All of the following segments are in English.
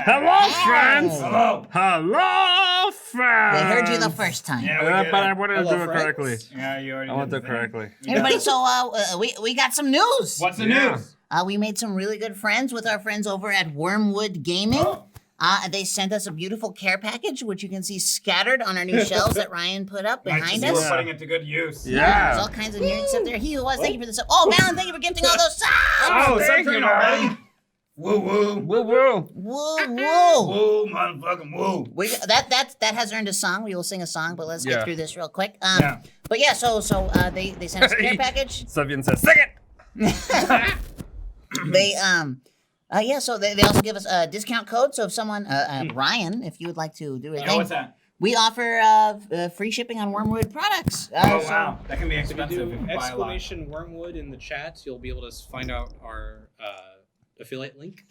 Hello, friends. Hello. Hello, friends. They heard you the first time. Yeah, But I wanted to do it friends. correctly. Yeah, you already I want did to the do it thing. correctly. Everybody, so we got some news. What's the Yeah. news? We made some really good friends with our friends over at Wormwood Gaming. Oh. They sent us a beautiful care package, which you can see scattered on our new shelves that Ryan put up Nice to behind see us. we're putting it to good use. There's all kinds of nerdy stuff there. He who was, thank you for this. Oh, Valen, thank you for gifting all those subs. Oh, thank something you. already? Woo woo. Woo woo. Woo, woo. Woo, motherfucking woo. That has earned a song. We will sing a song, but let's Yeah. get through this real quick. Yeah. But yeah, so they sent us a care package. Savian says, sing it. So they also give us a discount code. So if someone, Ryan, if you would like to do a Yeah, thing, what's that? we offer free shipping on Wormwood products. Oh, wow. That can be If you expensive do if you buy a lot. exclamation Wormwood in the chat, you'll be able to find out our affiliate link.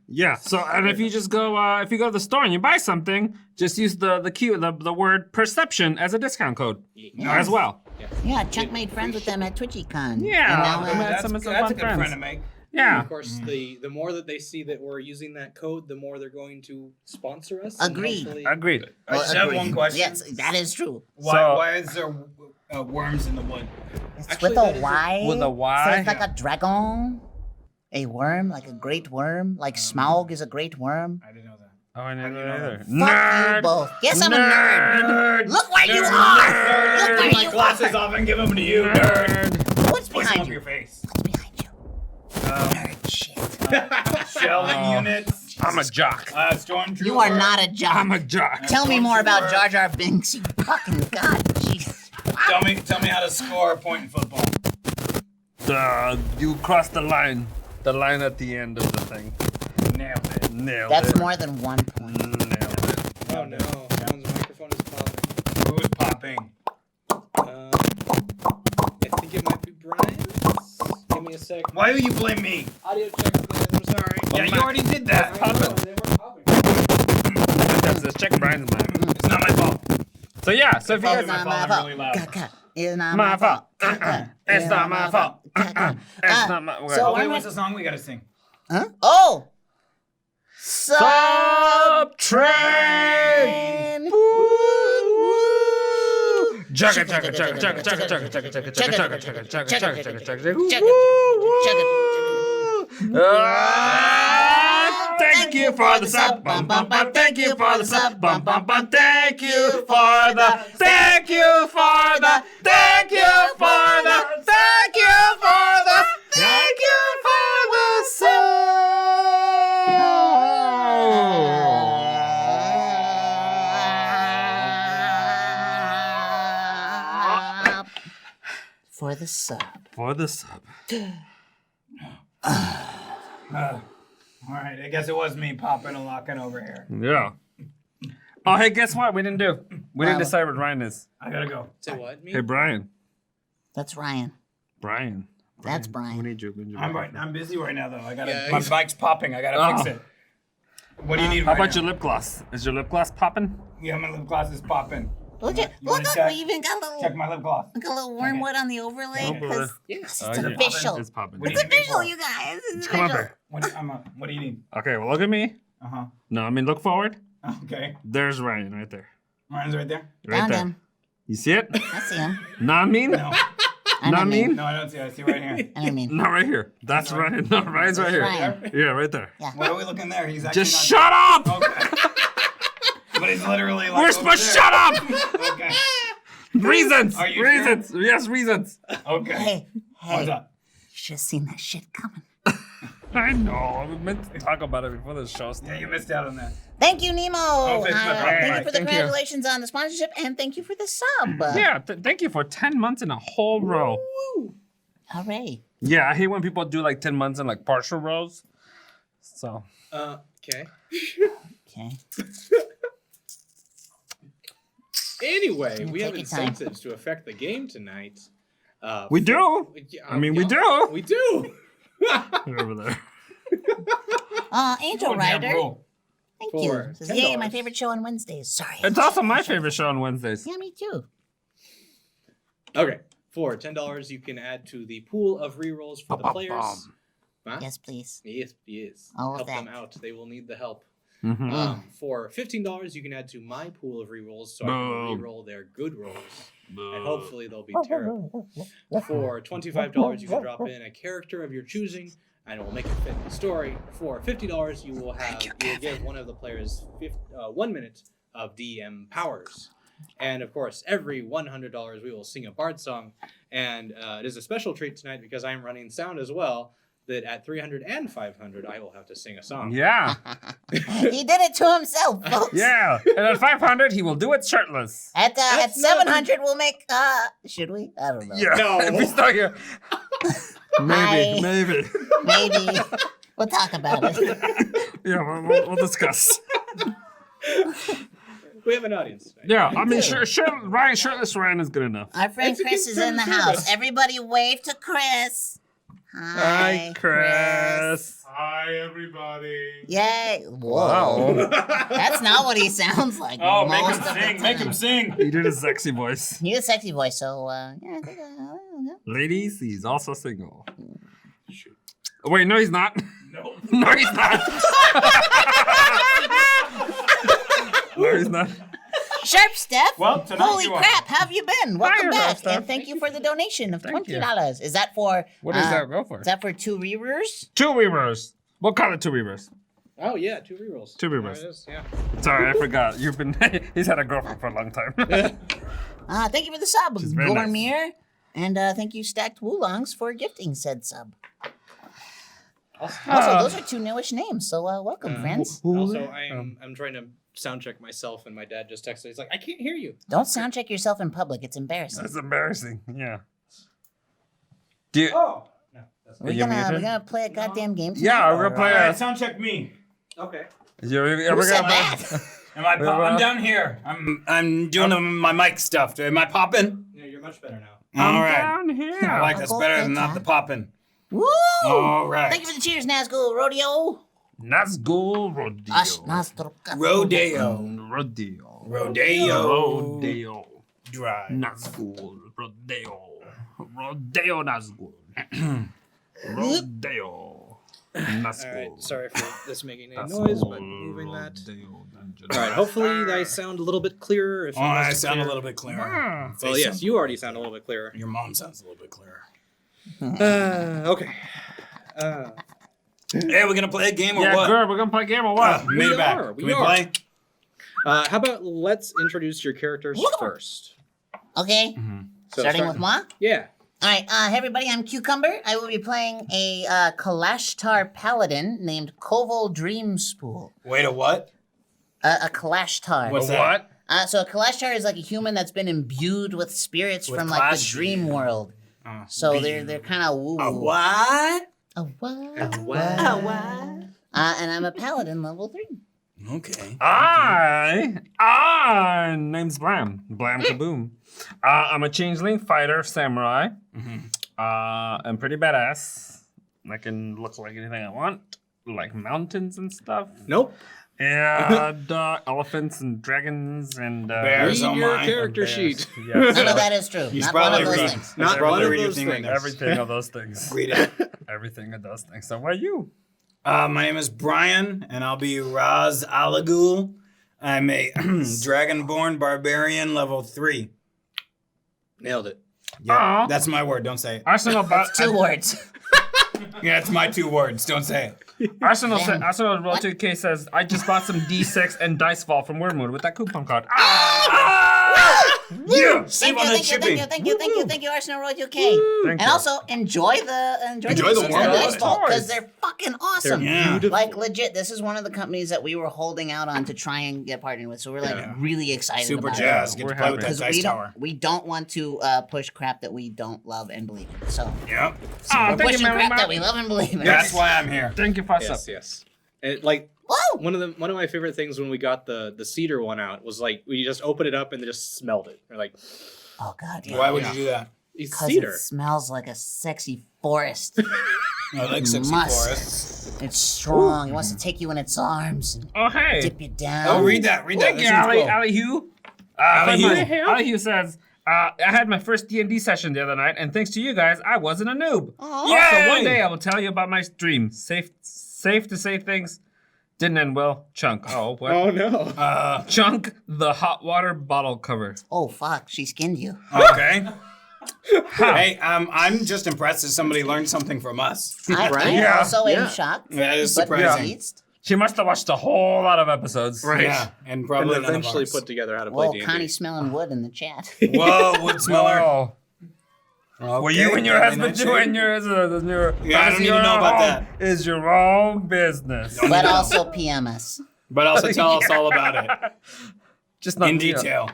Yeah. So, and if you just go, if you go to the store and you buy something, just use the word perception as a discount code as well. Yeah, Chuck made friends with them at TwitchyCon. Yeah. And now, I mean, That's some a fun good friends. friend to make. Yeah. Of course, the more that they see that we're using that code, the more they're going to sponsor us. Agreed. And hopefully- Agreed. I just have agreed. one question. Yes, that is true. Why is there worms in the wood? It's Actually, with that a is Y. With a Y? So it's like a dragon, a worm, like a great worm. Like Smaug is a great worm. I didn't know that. Oh, I How do know you know that that? either. Fuck you both. Yes, I'm a nerd. Nerd. Look where you Nerd. are. Look Take where my you glasses are. off and give them to you, nerd. Nerd. What's Push them behind up you? your face. What's behind you? Nerd shit. Shelving units. I'm a jock. Stormtrooper. You are not a jock. I'm a jock. Tell me more about Stormtrooper. Jar Jar Binks. You fucking god. Jesus. Tell me how to score a point in football. You crossed the line. The line at the end of the thing. Nailed it. Nailed That's it. more than 1 point. Nailed it. Oh no, someone's microphone is popping. Who's popping? I think it might be Brian's. Give me a sec. Why do you blame me? Audio check, please. I'm sorry. Yeah, you already did that. I know, they weren't popping. Let's check Brian's mic. It's not my fault. So yeah, so if you Probably guys, my fault. I'm really loud. It's not My fault. It's not my fault. It's not my. So Okay, I'm what's the song we gotta sing? Huh? Oh! Subtrain. Chugga chugga chugga chugga chugga chugga chugga chugga chugga chugga chugga chugga chugga. Thank you for the sub, bum bum bum. Thank you for the sub, bum bum bum. Thank you for the. Thank you for the. Thank you for the. Thank you for the. Thank you for the For the sub. For the sub. All right, I guess it was me popping and locking over here. Yeah. Oh, hey, guess what? We didn't didn't Well- decide what Ryan is. I gotta go. Say what? Me? Hey, Brian. That's Ryan. Brian. That's Brian. We need you. We need you. I'm busy right now though. I gotta. Yeah, my he's- mic's popping. I gotta fix it. What do you need? How right about now? your lip gloss? Is your lip gloss popping? Yeah, my lip gloss is popping. Look You at wanna look, check? we even got a Check little, my lip gloss. wormwood on the overlay because Yes. it's yeah. official. It's popping. What do It's you need me official, for? you guys. It's Come on, official. back. What do you need? Okay, well, look at me. Uh huh. No, I mean, look forward. Okay. There's Ryan right there. Ryan's right there. Right Found there. him. You see it? I see him. Not mean? No, I Not mean? no, I don't see it. I see right here. I mean, Not right here. That's Ryan. No, Ryan's right here. Ryan. Yeah, right there. Yeah. Why are we looking there? He's actually Just not shut up! there. Okay. But he's literally like. We're over supposed to there. shut up! Okay. Reasons! Are you Reasons! Yes, reasons. Okay. hey, What's hey, up? you should have seen that shit coming. I know. We meant to talk about it before the show Yeah, started. you missed out on that. Thank you, Nemo. it's my Thank you problem. for the Thank you. congratulations on the sponsorship, and thank you for the sub. Yeah, thank you for 10 months in a whole row. Hooray. Yeah, I hate when people do like 10 months in like partial rows. So, Okay. Okay. Anyway, we Take have your time. incentives to affect the game tonight. we do. I mean, we do. We do. Over there. Angel Oh, damn Rider. rule. Thank For you. Says, $10. yay, my favorite show on Wednesdays. Sorry. It's also my favorite show on Wednesdays. Yeah, me too. Okay. For $10, you can add to the pool of rerolls for the players. Huh? Yes, please. Yes, yes. All of Help them that. out. They will need the help. For $15, you can add to my pool of rerolls so I can reroll their good rolls. And hopefully they'll be terrible. For $25, you can drop in a character of your choosing, and it will make it fit the story. For $50, you will give one of the players 1 minute of DM powers. And of course, every $100, we will sing a bard song. And it is a special treat tonight because I am running sound as well. That at 300 and 500, I will have to sing a song. Yeah. He did it to himself, folks. Yeah. And at 500, he will do it shirtless. At 700, we'll make. Should we? I don't know. Yeah. No. If we start here. Hi. Maybe. Maybe. We'll talk about it. Yeah, we'll discuss. We have an audience tonight. Yeah, I mean, shirtless Ryan is good enough. Our friend Chris is in the house. Everybody wave to Chris. Hi, Chris. Hi, everybody. Yay. Whoa. Wow. That's not what he sounds like. Oh, make most him of the sing. Make time. him sing. He did a sexy voice. He has a sexy voice, so yeah, I think Ladies, he's also single. Wait, no, he's not. No. No, he's not. No, he's not. Sharp Steph. Well, tonight Holy you are. crap, how have you been? Welcome Hi, back, Steph. and thank you for the donation of Thank you. $20. Is that for? What does that go for? Is that for 2 reavers? 2 Weavers. We'll call it 2 Weavers. Oh, yeah, 2 rerolls. 2 There rerolls. it is, yeah. Sorry, I forgot. You've been. He's had a girlfriend for a long time. Thank you for the sub, She's very nice. Gormier, and thank you, Stacked Woolongs, for gifting said sub. Also, those are 2 newish names, so welcome, friends. Also, I'm trying to sound check myself, and my dad just texted. He's like, I can't hear you. Don't sound check yourself in public; it's embarrassing. That's embarrassing. Yeah. Do you, Oh. No, that's not. We're you gonna muted? play a goddamn game. Tonight? yeah, we're gonna play. All right, sound check me. Okay. Who said that? Am I? I'm down here. I'm doing my mic stuff. Am I popping? Yeah, you're much better now. All right. Down here. I like that's Uncle better than Feta. not the popping. Woo! All right. Thank you for the cheers, Nazgul Rodeo. Nazgul Rodeo. Rodeo. Rodeo. Rodeo. Rodeo. Drive. Nazgul Rodeo. Rodeo Nazgul. Rodeo. Nazgul. All right. Sorry for this making any noise, but moving that. All right. Hopefully, I sound a little bit clearer. If Oh, I sound a little bit clearer. Well, yes, you already sound a little bit clearer. Your mom sounds a little bit clearer. Okay. Hey, we're gonna play a game or Yeah, what? girl, we're gonna play a game or what? Made it back. are, Can we we are. play? How about let's introduce your characters first. Okay, So starting with moi. Yeah. All right, hey everybody, I'm Cucumber. I will be playing a Kalashtar paladin named Koval Dreamspool. Wait, a what? A Kalashtar. What's that? So a Kalashtar is like a human that's been imbued with spirits With from like the Clash? dream world. So they're kind of woo. A what? A what? A what? A what? And I'm a paladin level 3. Okay. Name's Blam. Blam Kaboom. I'm a changeling fighter samurai. I'm pretty badass. I can look like anything I want, like mountains and stuff. Nope. And elephants and dragons and Bears. Read on your mine. character bears. sheet. Yes. None of that is true. He's Not one of probably those reading. things. Not Probably one of read your those thing right things. there. Everything of those things. Read it. Everything of those things. So what are you? My name is Brian, and I'll be Raz Alagul. I'm a Dragonborn Barbarian level 3. Nailed it. Yeah, Aw. that's my word. Don't say it. Arsenal, Two words. Yeah, it's my 2 words. Don't say it. Arsenal Damn. Roll 2K says, I just bought some D6 and Dice Fall from Wordmood with that coupon code. Yeah, save on that Thank shipping. you, Arsenal Roy 2K. Thank And you. also enjoy the Enjoy the world. Dice Vault, Toys. because they're fucking awesome. Yeah. Like legit, this is one of the companies that we were holding out on to try and get partnered with. So we're like really excited Super about jazzed. it. Get We're to play with happy. that Because dice tower. we don't want to push crap that we don't love and believe in. So Yep. we're Thank you, pushing Mary crap that we Mark. love and believe in. That's why I'm here. Thank you for Yes, yes. It, like Whoa! one of my favorite things when we got the cedar one out was like we just opened it up and just smelled it. We're like, Oh god, yeah. Why would you do that? it's Because cedar. it smells like a sexy forest. I like sexy Must. forests. It's strong. It wants to take you in its arms and Oh, hey. dip you down. Oh, read that. Read that. Thank you, That seems cool. Ali Hugh. Ali Hugh. Ali Hugh says, I had my first D&D session the other night, and thanks to you guys, I wasn't a noob. Aw. Yeah. Yay! So one day I will tell you about my dream. Safe to say things Didn't end well. Chunk. Oh, what? Oh no. Chunk, the hot water bottle cover. Oh, fuck. She skinned you. Okay. Hey, I'm just impressed that somebody learned something from us. I Right? Yeah. also Yeah. am shocked. That is but surprising. pleased. She must have watched a whole lot of episodes. Right. Yeah, and probably And none of eventually ours. put together how to play Well, D&D. Connie's smelling wood in the chat. Whoa, wood smeller. Whoa. What you and your Okay, husband that's doing it. your Yeah, I don't need to know about that. Is your own business. Don't But know. also PMS. But also tell us all about it Just not in detail.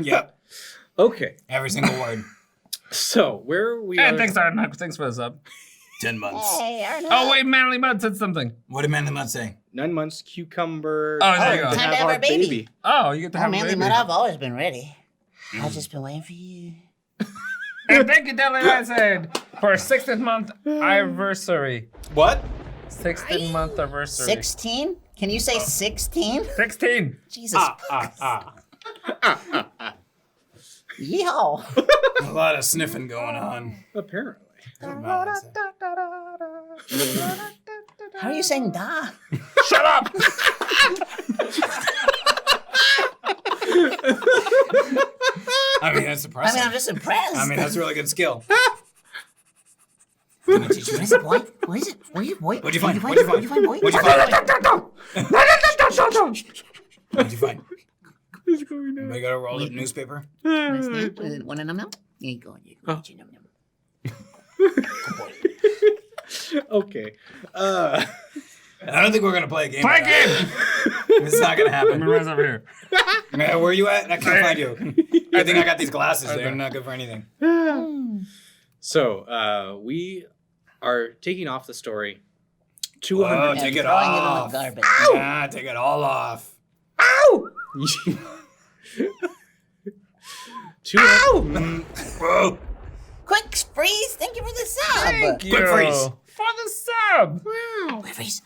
Yep, Okay. every single word. So where we And are. thanks for the sub. 10 months. Hey, Arnold. Oh wait, Manly Mud said something. What did Manly Mud say? 9 months, cucumber. Oh, there you go. to Time to have our our baby. Oh, you get to Oh, have a Manly baby. Mud, I've always been ready. I've just been waiting for you. And thank you, Deli Said, for 16th month anniversary. What? 16th month anniversary. 16? Can you say 16? 16. Jesus. Yeehaw. A lot of sniffing going on. Apparently. How are you saying da? Shut up. I mean, that's I impressive. mean, I'm just impressed. I mean, that's a really good skill. Can I teach you? What is it, boy? What is it? What you, boy? What'd you find? What'd you find, boy? What'd you find? What'd you find? What's going on? We got a roll of newspaper. What's that? Want a num num? Here you go. You go. Num num. Okay. I don't think we're gonna play a game. Play a like that. game. It's not gonna Let me happen. rise over here. Man, where are you at? I can't find you. I think I got these glasses. They're not good for anything. So we are taking off the story. Oh, 200. take it throwing off. it in the garbage. Yeah, take it all off. 200. Whoa. Quick freeze! Thank you for the sub. Thank you. Quick freeze. For the sub. Quick freeze.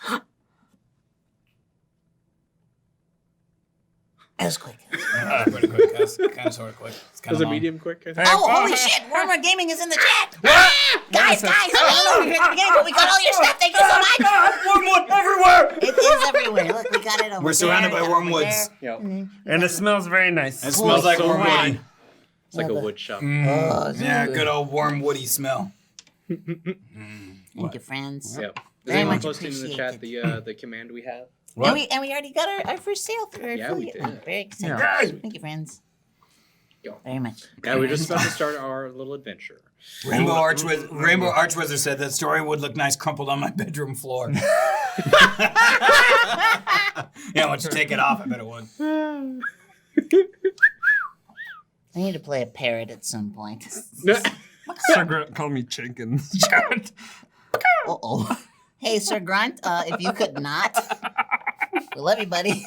That was quick. Pretty quick. That's kind of sort of quick. It's kind Was of it medium quick? I think? Oh, holy shit! Warmer Gaming is in the chat. Guys, I don't know if you're in the game, but we got all your stuff. Thank you so much. Wormwood everywhere. It is everywhere. Look, we got it over We're surrounded there, by we got it over wormwoods. there. Yeah. And it smells very nice. It smells like so wormwood. It's like a wood shop. Oh, Yeah, good old wormwoody smell. Thank you, friends. Yep. Is Very anyone much posting in the chat appreciated. the command we have? And we already got our first sale through our Yeah, we affiliate did. link. Very excited. Yeah. Thank you, friends. Yo. Very much. Yeah, we're just about to start our little adventure. Rainbow Archwizard said that story would look nice crumpled on my bedroom floor. Yeah, once you take it off, I bet it would. I need to play a parrot at some point. Sir Grunt called me chicken. Chat. Uh-oh. Hey, Sir Grunt, if you could not. We love you, buddy.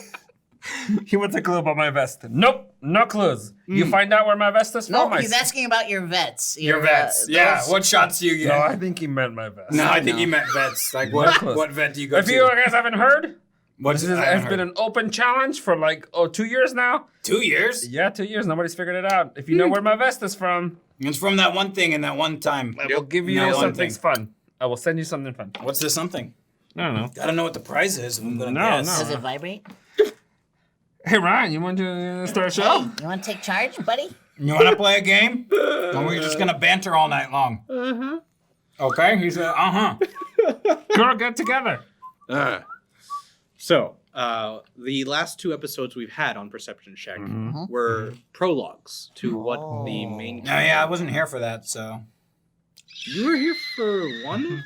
He wants a clue about my vest. Nope, no clues. You find out where my vest is from? No, I he's asking about your vets. Your vets. Yeah, what shots do you No, get? I think he meant my vest. No, I think No. he meant vets. Like, No clues. what vet do you go If to? you guys haven't heard, What's this has been an open challenge for like 2 years now. 2 years? Yeah, 2 years. Nobody's figured it out. If you know where my vest is from, It's from that one thing and that one time. I will give you That one something thing. fun. I will send you something fun. What's this something? I don't know. Gotta know what the prize is. If I'm gonna No, guess. no. Does it vibrate? Hey Ryan, you want to start a Hey, show? you want to take charge, buddy? You wanna play a game? Or we're just gonna banter all night long? Okay, he said, Girl, get together. So, the last 2 episodes we've had on Perception Check were prologues to what the main. No, yeah, I wasn't here for that, so. You were here for one of them?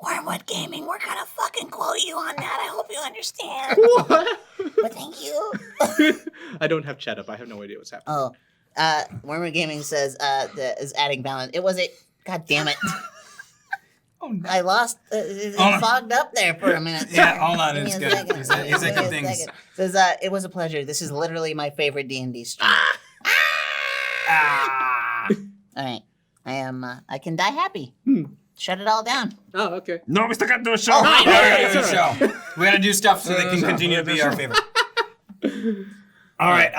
Wormwood Gaming, we're gonna fucking quote you on that. I hope you understand. What? But thank you. I don't have chat up. I have no idea what's happening. Oh, Wormwood Gaming says is adding balance. It was a. God damn it. Oh, no. I lost. It Hold on. fogged up there for a minute. Yeah, hold on, Give me it's a good. second. He's Give me thinking a things. second. Says it was a pleasure. This is literally my favorite D&D stream. Ah. All right, I can die happy. Shut it all down. Oh, okay. No, we still got to do a show. Oh, Yeah, hi. we gotta do It's a all show. We gotta do stuff so they can continue to be our favorite. All right.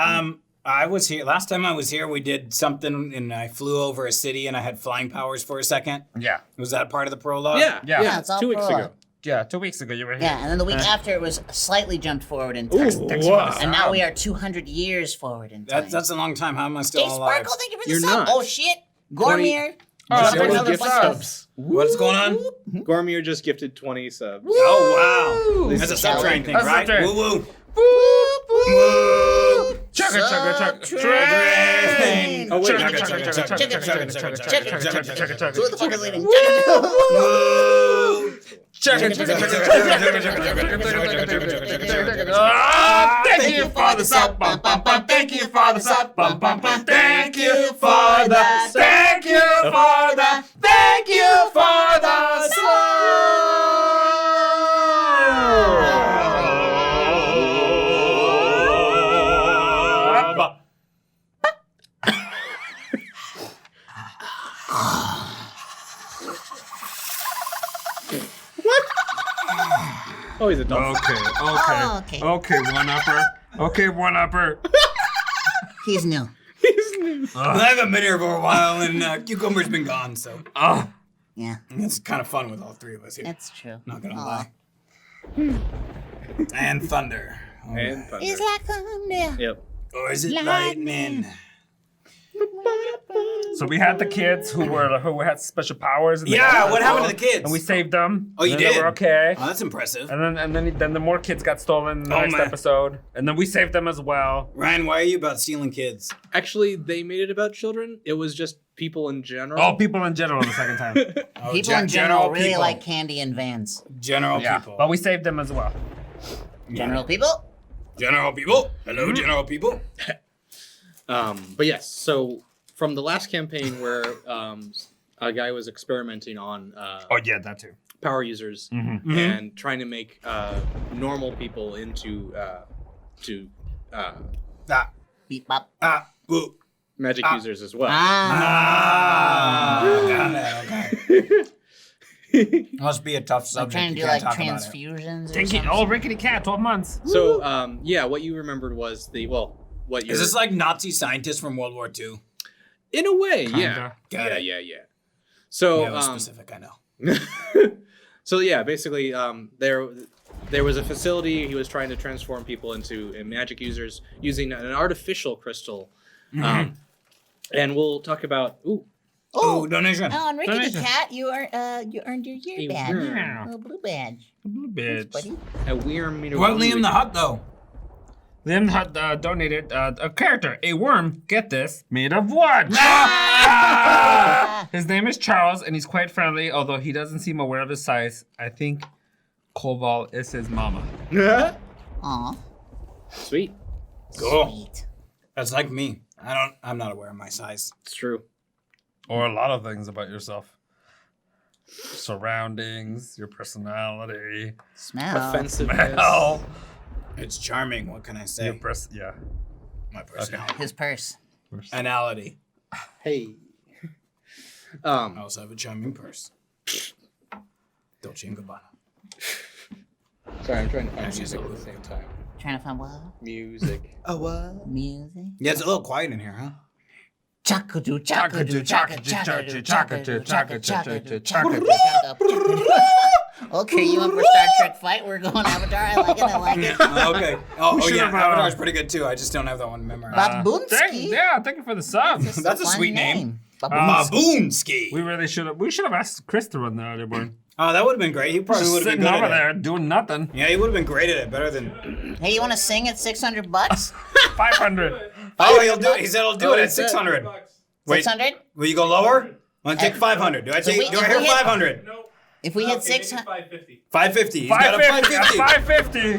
I was here last time. I was here. We did something, and I flew over a city, and I had flying powers for a second. Yeah. Was that part of the prologue? Yeah, Yeah. Yeah, it's all 2 weeks prologue. ago. 2 weeks ago you were here. Yeah, and then the week after it was slightly jumped forward in time. And now we are 200 years forward in time. That's a long time. How am I still Hey, alive? Sparkle, thank you for the You're sub. not. Oh, shit. Gormier. Oh, just thank you another for bunch of subs. What's going on? Gormier just gifted 20 subs. Oh wow! That's a Shall subtrain we? thing, That's right? subtrain. Woo woo. Chugga, chugga, chugga, Train. Oh, wait. Chugga, chugga, chugga, chugga, chugga, chugga, chugga, chugga, chugga, chugga, Who the fuck is leading? chugga, chugga, chugga. Thank you for the sub, bum bum bum. Thank you for the sub, bum bum bum. Thank you for the, thank you for the, thank you for the sub. Oh, he's a dog. Okay. Okay, one upper. Okay, one upper. He's new. I haven't been here for a while, and Cucumber's been gone, so Oh, Yeah, it's kind of fun with all three of us here. that's true. Not gonna Aw. lie. And thunder. And thunder. It's like thunder. Yep. Or is it Lightning. lightning? so we had the kids who had special powers. in the Yeah, episode, what happened to the kids? And we saved them. Oh, you and then did? They were okay. Oh, that's impressive. And then the more kids got stolen in the Oh, next man. episode, and then we saved them as well. Ryan, why are you about stealing kids? Actually, they made it about children. It was just people in general. All people in general the second time. Oh, People in general really people. like candy and vans. General yeah, people. but we saved them as well. General people? General people. Hello, general people. But yes, so from the last campaign where a guy was experimenting on Oh yeah, that too. power users Mm-hmm. and trying to make normal people into Ah, Beep bop. boo. magic users as well. Ah. Got it, okay. Must be a tough I'm subject. trying to You do can't like talk about it. transfusions or Thank you. something. Oh, Rickety Cat, 12 months. So yeah, what you remembered was what you're Is this like Nazi scientists from World War II? in a way, Kinda. yeah. Got it. Yeah. So Yeah, it was specific, I know. so yeah, basically, there was a facility. He was trying to transform people into magic users using an artificial crystal, and we'll talk about. Oh, Oh, donation. oh, and Rickety Donation. Cat, you earned your year A badge. worm. Little blue badge. Blue Thanks, bitch. buddy. a Weird meter. What Liam the Hut though? Liam had donated a character, a worm, get this, made of wood. His name is Charles, and he's quite friendly, although he doesn't seem aware of his size. I think Koval is his mama. Aw, Sweet, Cool. sweet. That's like me. I'm not aware of my size. it's true. Or a lot of things about yourself. Surroundings, your personality. Smell. Offensiveness. Well, It's charming. What can I say? yeah. My personality. His purse. Anality. Hey. I also have a charming purse. Dolce & Gabbana. Sorry, I'm trying to find Actually, music so- at the same time. Trying to find what? Music. Music. Yeah, it's a little quiet in here, huh? Chakadu, chakadu, chakadu, chakadu, chakadu, chakadu, chakadu, chakadu. Okay, you went for Star Trek fight? We're going Avatar. I like it. I like it. Okay. Oh should yeah, have, Avatar's pretty good too. I just don't have that one memorized. Babunski. Thank you for the sub. That's a fun sweet name. Babunski. Baboonski. We should have asked Chris to run the earlier one. Oh, that would have been great. He probably would Just have been sitting good over at it. there doing nothing. Yeah, he would have been great at it. Better than. Hey, you want to sing at $600? 500. Oh, he'll do it. He said he'll do it at 600. Wait, 600? will you go lower? Want to take 500? Do I So take? we- Do I if hear we hit- 500? If we hit 600, 550. He's got a 550. 550.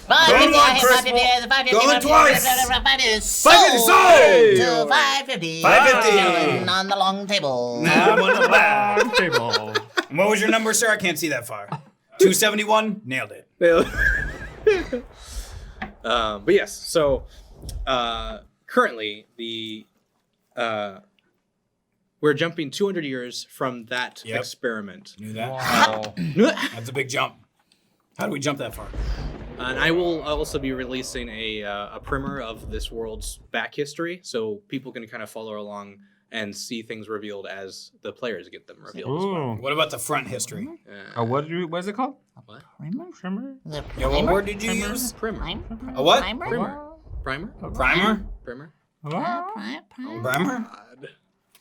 550, I hit Chris. 550, 550, Going 550, twice. 550, 550 sold sold. to 550. 550. Gentlemen on the long table. I'm on the back. Round table. What was your number, sir? I can't see that far. 271. Nailed it. But yes, so currently we're jumping 200 years from that Yep. experiment. Knew that. Wow. That's a big jump. How do we jump that far? And I will also be releasing a primer of this world's back history, so people can kind of follow along and see things revealed as the players get them revealed as well. Ooh. What about the front history? What is it called? What? Primer? The Yeah, what word did you Primer? use? Primer. A what? Primer? Primer? Primer? Primer? Primer?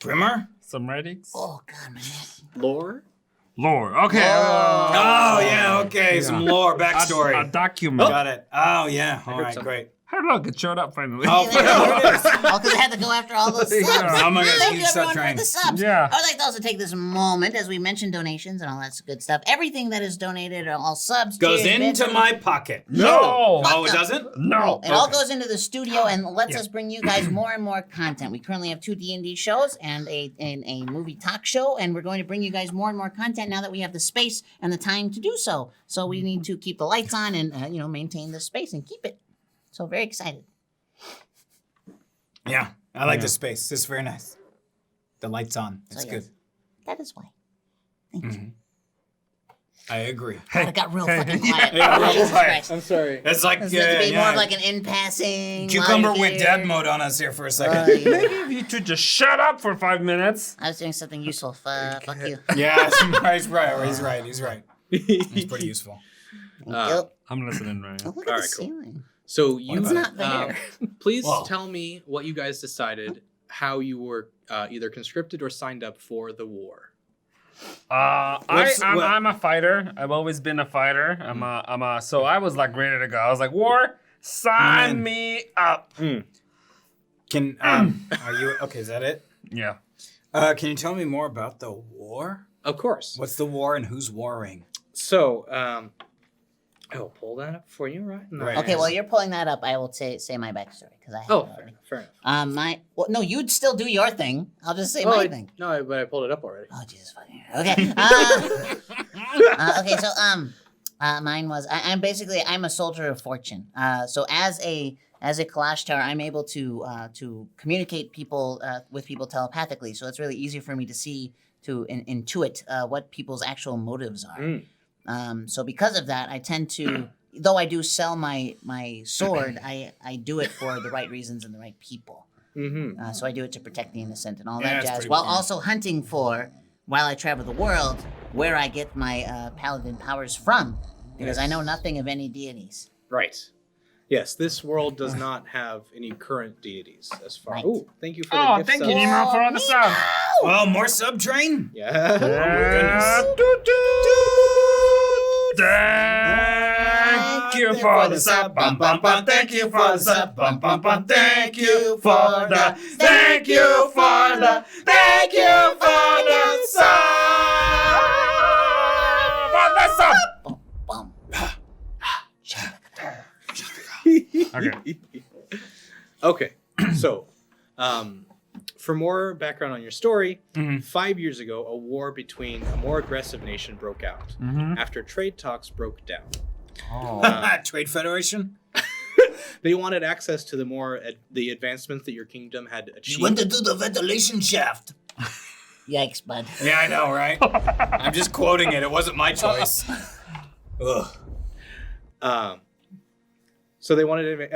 Primer? Some writings? Oh, God, my neck. Lore? Lore. Okay. Oh, yeah, okay. Some lore, backstory. A document. Got it. Oh, yeah. All right, something. great. Hey, look, it showed up finally. Oh, there it is. Oh, because I had to go after all those subs. Yeah. Oh my gosh, Thank huge you, sub everyone, train. for the subs. Yeah. I would like to also take this moment, as we mentioned donations and all that good stuff. Everything that is donated, all subs, Goes tiers, into bits, my pocket. No. Oh, it doesn't? No. It all goes into the studio and lets us bring you guys more and more content. We currently have 2 D&D shows and a movie talk show, and we're going to bring you guys more and more content now that we have the space and the time to do so. So we need to keep the lights on and maintain the space and keep it. So very excited. Yeah, I like the space. This is very nice. The light's on. It's So, good. yes, that is why. Thank you. I agree. God, it got real fucking quiet. Yeah, real Jesus quiet. Christ. I'm sorry. It's like This is meant to be more of like an in-passing. cucumber like, with dad mode on us here for a second. yeah. Maybe if you two just shut up for 5 minutes. I was doing something useful. Fuck you. Yeah, he's right. He's right. He's right. He's pretty useful. Yep. I'm listening right now. Oh, look at All the right, cool. ceiling. So you, It's not there. please Whoa. tell me what you guys decided, how you were either conscripted or signed up for the war. I'm a fighter. I've always been a fighter. So I was like ready to go. I was like, war, sign me up. Can are you okay? Is that it? Yeah. Can you tell me more about the war? Of course. What's the war and who's warring? So, I will pull that up for you right now. Right. Okay, while you're pulling that up, I will say my backstory because I have Oh, it already. fair enough. No, you'd still do your thing. I'll just say my thing. No, but I pulled it up already. Oh Jesus fucking. Okay. Okay. So mine was I'm basically I'm a soldier of fortune. So as a Kalashtar, I'm able to communicate with people telepathically. So it's really easy for me to see to intuit what people's actual motives are. So because of that, I tend to, though I do sell my sword, I do it for the right reasons and the right people. Mm-hmm. So I do it to protect the innocent and all Yeah, that that's jazz, pretty while cool. also hunting for, while I travel the world, where I get my paladin powers from, because I know nothing of any deities. Right. Yes, this world does not have any current deities as far. Right. Oh, thank you for the Oh, gift thank you, subs. Nemo, for all the sub. Well, more sub train. Yeah. Thank you for the sub. Bum, bum, bum. Thank you for the sub. Bum, bum, bum. Thank you for the. Thank you for the. Thank you for the sub. For the sub. Boom. Okay. Okay. So, for more background on your story, Mhm. 5 years ago, a war between a more aggressive nation broke out after trade talks broke down. Trade Federation. They wanted access to the advancements that your kingdom had achieved. You want to do the ventilation shaft. Yikes, bud. Yeah, I know, right? I'm just quoting it. It wasn't my choice. Ugh. So they wanted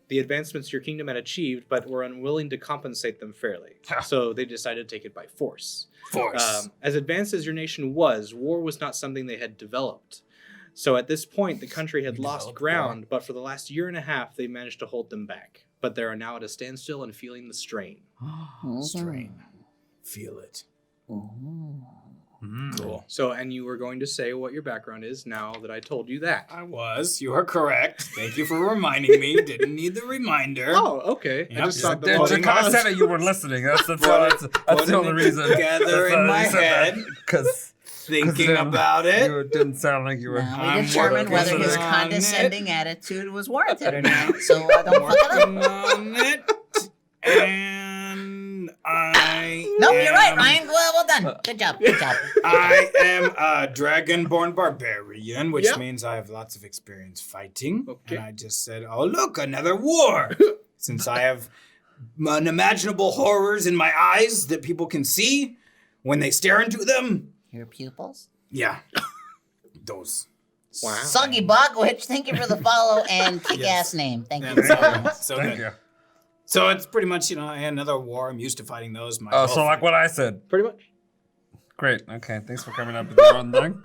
the advancements your kingdom had achieved, but were unwilling to compensate them fairly. So they decided to take it by force. Force. As advanced as your nation was, war was not something they had developed. So at this point, the country had lost developed ground, but for the last year and a half, they managed to hold them back. But they are now at a standstill and feeling the strain. Strain. Feel it. Cool. So, and you were going to say what your background is now that I told you that. I was. You are correct. Thank you for reminding me. Didn't need the reminder. Oh, okay. Yep. I just thought Yeah, the Jacob I said that you were listening. That's the only reason. Together in my head, Because thinking about it. you didn't sound like you were. Now I'm we determined whether working his on condescending attitude was warranted or not. So don't fuck it up. Working on it. And I. Nope, you're right, am- Ryan. Well done. Good job. Good job. I am a dragonborn barbarian, which Yep. means I have lots of experience fighting. Okay. And I just said, oh, look, another war. Since I have unimaginable horrors in my eyes that people can see when they stare into them. Your pupils. Yeah. Those. Wow. Soggy Bogwitch, thank you for the follow and kick-ass name. Thank you. So Thank good. you. So it's pretty much, another war. I'm used to fighting those. Oh, so like what I said. Pretty much. Great. Okay. Thanks for coming up with your own thing.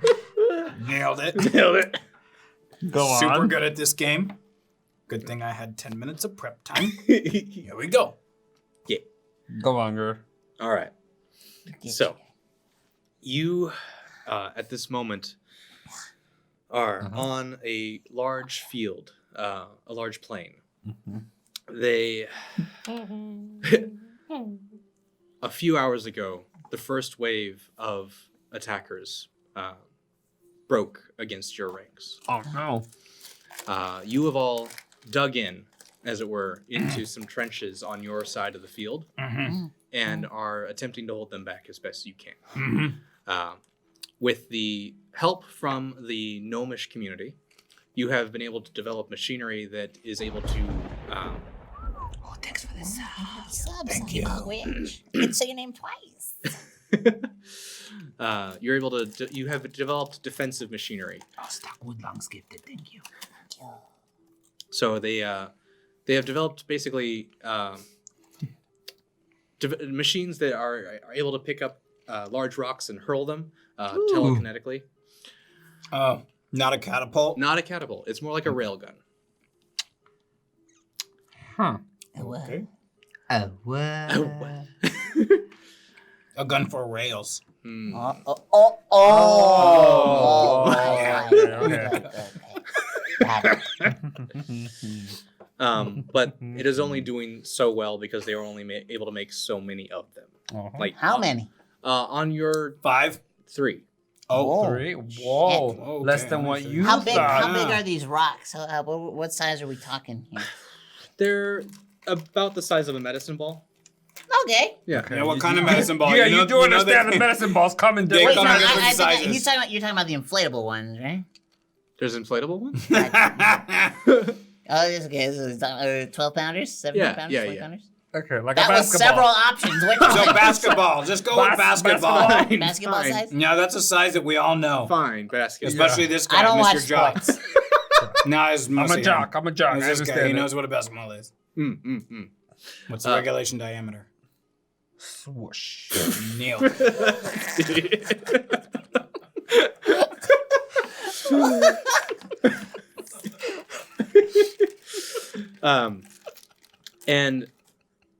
Nailed it. Nailed it. Go on. Super good at this game. Good thing I had 10 minutes of prep time. Here we go. Yeah. Go on, girl. All right. So, you, at this moment, are on a large field, a large plain. They, a few hours ago, the first wave of attackers broke against your ranks. Oh no. You have all dug in, as it were, into some trenches on your side of the field and are attempting to hold them back as best you can. With the help from the gnomish community, you have been able to develop machinery that is able to... Oh, thanks for the sub. Thank you. Witch. You can say your name twice. you're able to... you have developed defensive machinery. Oh, stock Woodlong's gifted. Thank you. So they have developed basically machines that are able to pick up large rocks and hurl them telekinetically. Oh, not a catapult? Not a catapult. It's more like a railgun. Huh. Okay. What? A gun for rails. But it is only doing so well because they are only able to make so many of them. Like How many? on your 5? 3. Oh, 3. Whoa. Okay, Less than what understood. you How big? thought. How big are these rocks? What size are we talking here? They're about the size of a medicine ball. Okay. Yeah. Yeah, what kind of medicine ball? Yeah, you do understand that- the medicine balls come in They Wait, different no, come in sizes. different sizes. you're talking about the inflatable ones, right? There's inflatable ones. Oh, it's okay. This is 12 pounders, 17 Yeah, pounders, yeah, 20 yeah. pounders. Okay, like That a was basketball. several options. Which So one? basketball. Just go with basketball. Fine, Basketball fine. size? Yeah, that's a size that we all know. Fine, basketball. Especially this guy, I don't Mr. watch Jock. sports. No, it's I'm mostly a jock. him. I'm a jock. It's I this guy. He understand knows it. what a basketball is. What's the regulation diameter? Swoosh. Nailed it. And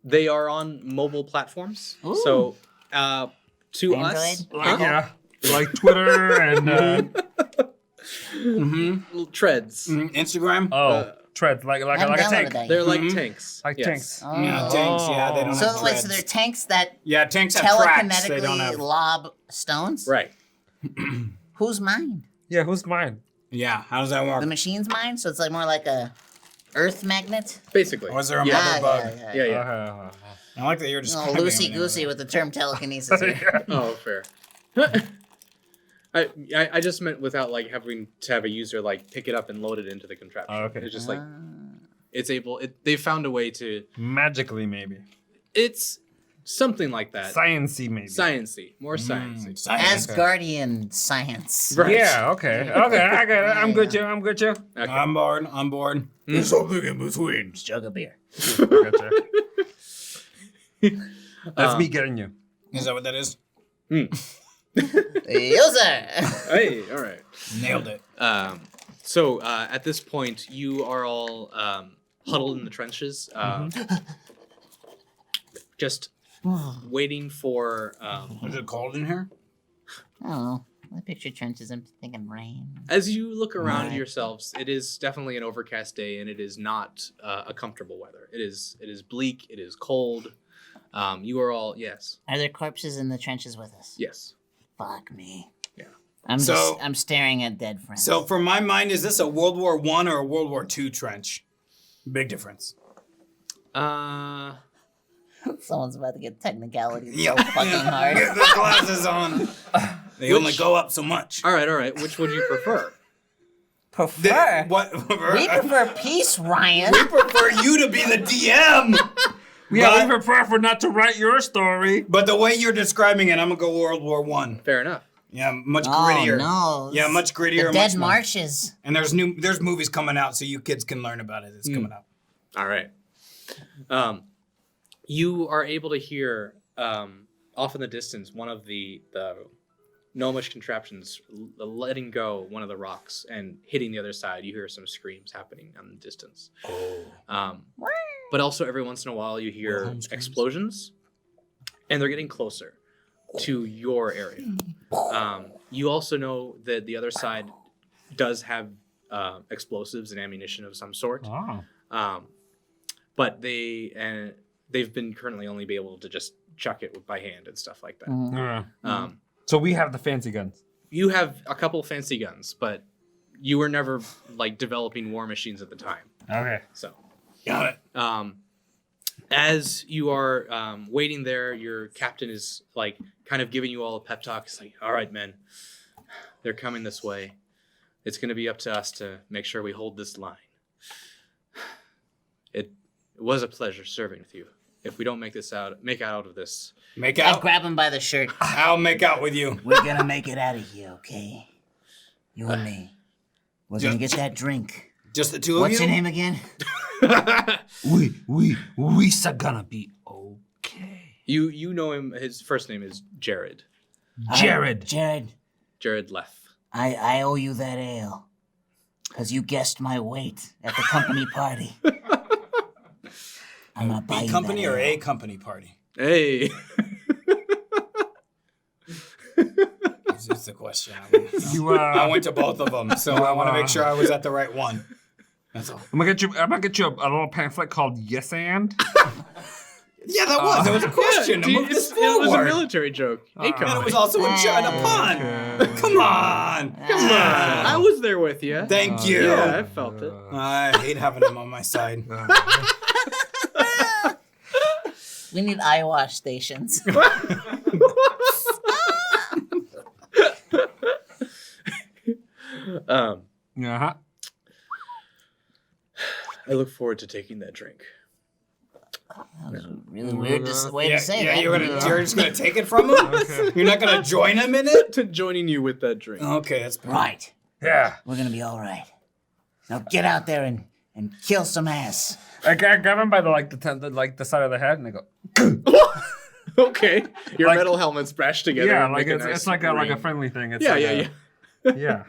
they are on mobile platforms. Ooh. So to us, Android? Yeah. Like Twitter and little treads. Instagram? treads like I haven't a downloaded tank. that They're yet. like tanks. Like Yes. tanks. Oh. Yeah, tanks. Yeah, they don't So have wait, treads. so they're tanks that Yeah, tanks have tracks. They don't telekinetically have. lob stones? Right. Who's mine? Yeah, who's mine? Yeah, how does that work? The machine's mine? So it's like more like a earth magnet? Basically. Or is there a Yeah. mother bug? Yeah, yeah. I like that you're Oh, describing loosey goosey with the term telekinesis here. Oh, fair. I just meant without like having to have a user like pick it up and load it into the contraption. Oh, okay. It's just like it's able. They found a way to. Magically, maybe. It's something like that. Science-y, maybe. Sciencey, more sciencey. Science. Asgardian science. Right. Yeah, okay. Okay, I get it. I'm good, Joe. I'm good, Joe. Okay. I'm bored. I'm bored. There's something in between. Jug of beer. Gotcha. That's me getting you. Is that what that is? User! Hey, all right. Nailed it. So at this point, you are all huddled in the trenches, just waiting for. Is it cold in here? I don't know. I picture trenches. I'm thinking rain. As you look around Right. yourselves, it is definitely an overcast day, and it is not a comfortable weather. It is bleak. It is cold. You are all Are there corpses in the trenches with us? yes. Fuck me. Yeah. I'm staring at dead friends. So, for my mind, is this a World War I or a World War II trench? Big difference. Someone's about to get technicalities so Yo. fucking hard. Get the glasses on. They only go up so much. All right. Which would you prefer? Prefer? What? We prefer peace, Ryan. We prefer you to be the DM. Yeah, we prefer for not to write your story. But the way you're describing it, I'm gonna go World War One. Fair enough. Yeah, much Oh, grittier. no. Yeah, much grittier. The Dead much more. Marshes. And there's movies coming out, so you kids can learn about it. It's coming out. All right. You are able to hear off in the distance one of the gnomish contraptions letting go one of the rocks and hitting the other side. You hear some screams happening in the distance. But also every once in a while you hear explosions, and they're getting closer to your area. You also know that the other side does have explosives and ammunition of some sort. But they've been currently only be able to just chuck it by hand and stuff like that. So we have the fancy guns. You have a couple fancy guns, but you were never like developing war machines at the time. Okay. So Got it. as you are waiting there, your captain is like kind of giving you all a pep talk. It's like, all right, men, they're coming this way. It's going to be up to us to make sure we hold this line. It was a pleasure serving with you. If we don't make out of this. Make I out. grab him by the shirt. I'll make out with you. We're gonna make it out of here, okay? You and me. We're gonna get that drink. Just the two of What's you? your name again? We are gonna be okay. You know him. His first name is Jared. Jared. Jared, Jared Leff. I owe you that ale. Because you guessed my weight at the company party. I'm gonna buy B you company that or ale. A company party? Hey. That's the question. You I went to both of them, so I want to make sure I was at the right one. That's all. I'm gonna get you a little pamphlet called Yes and. Yeah, that was a question. Dude, Move this it was a forward. military joke. Hey, And come it on. was also a pun. Come on. I was there with you. Thank you. Yeah, I felt it. I hate having him on my side. We need eye wash stations. Uh-huh. I look forward to taking that drink. That was a really weird way to say that. you're just gonna take it from him. You're not gonna join him in it. To joining you with that drink. Okay, that's Right. Yeah. We're gonna be all right. Now get out there and kill some ass. I grab him by the side of the head, and I go. Okay. Your Like- metal helmets bashed together. Yeah, and like make a it's nice it's like a ring. friendly thing. It's Yeah, like yeah. yeah.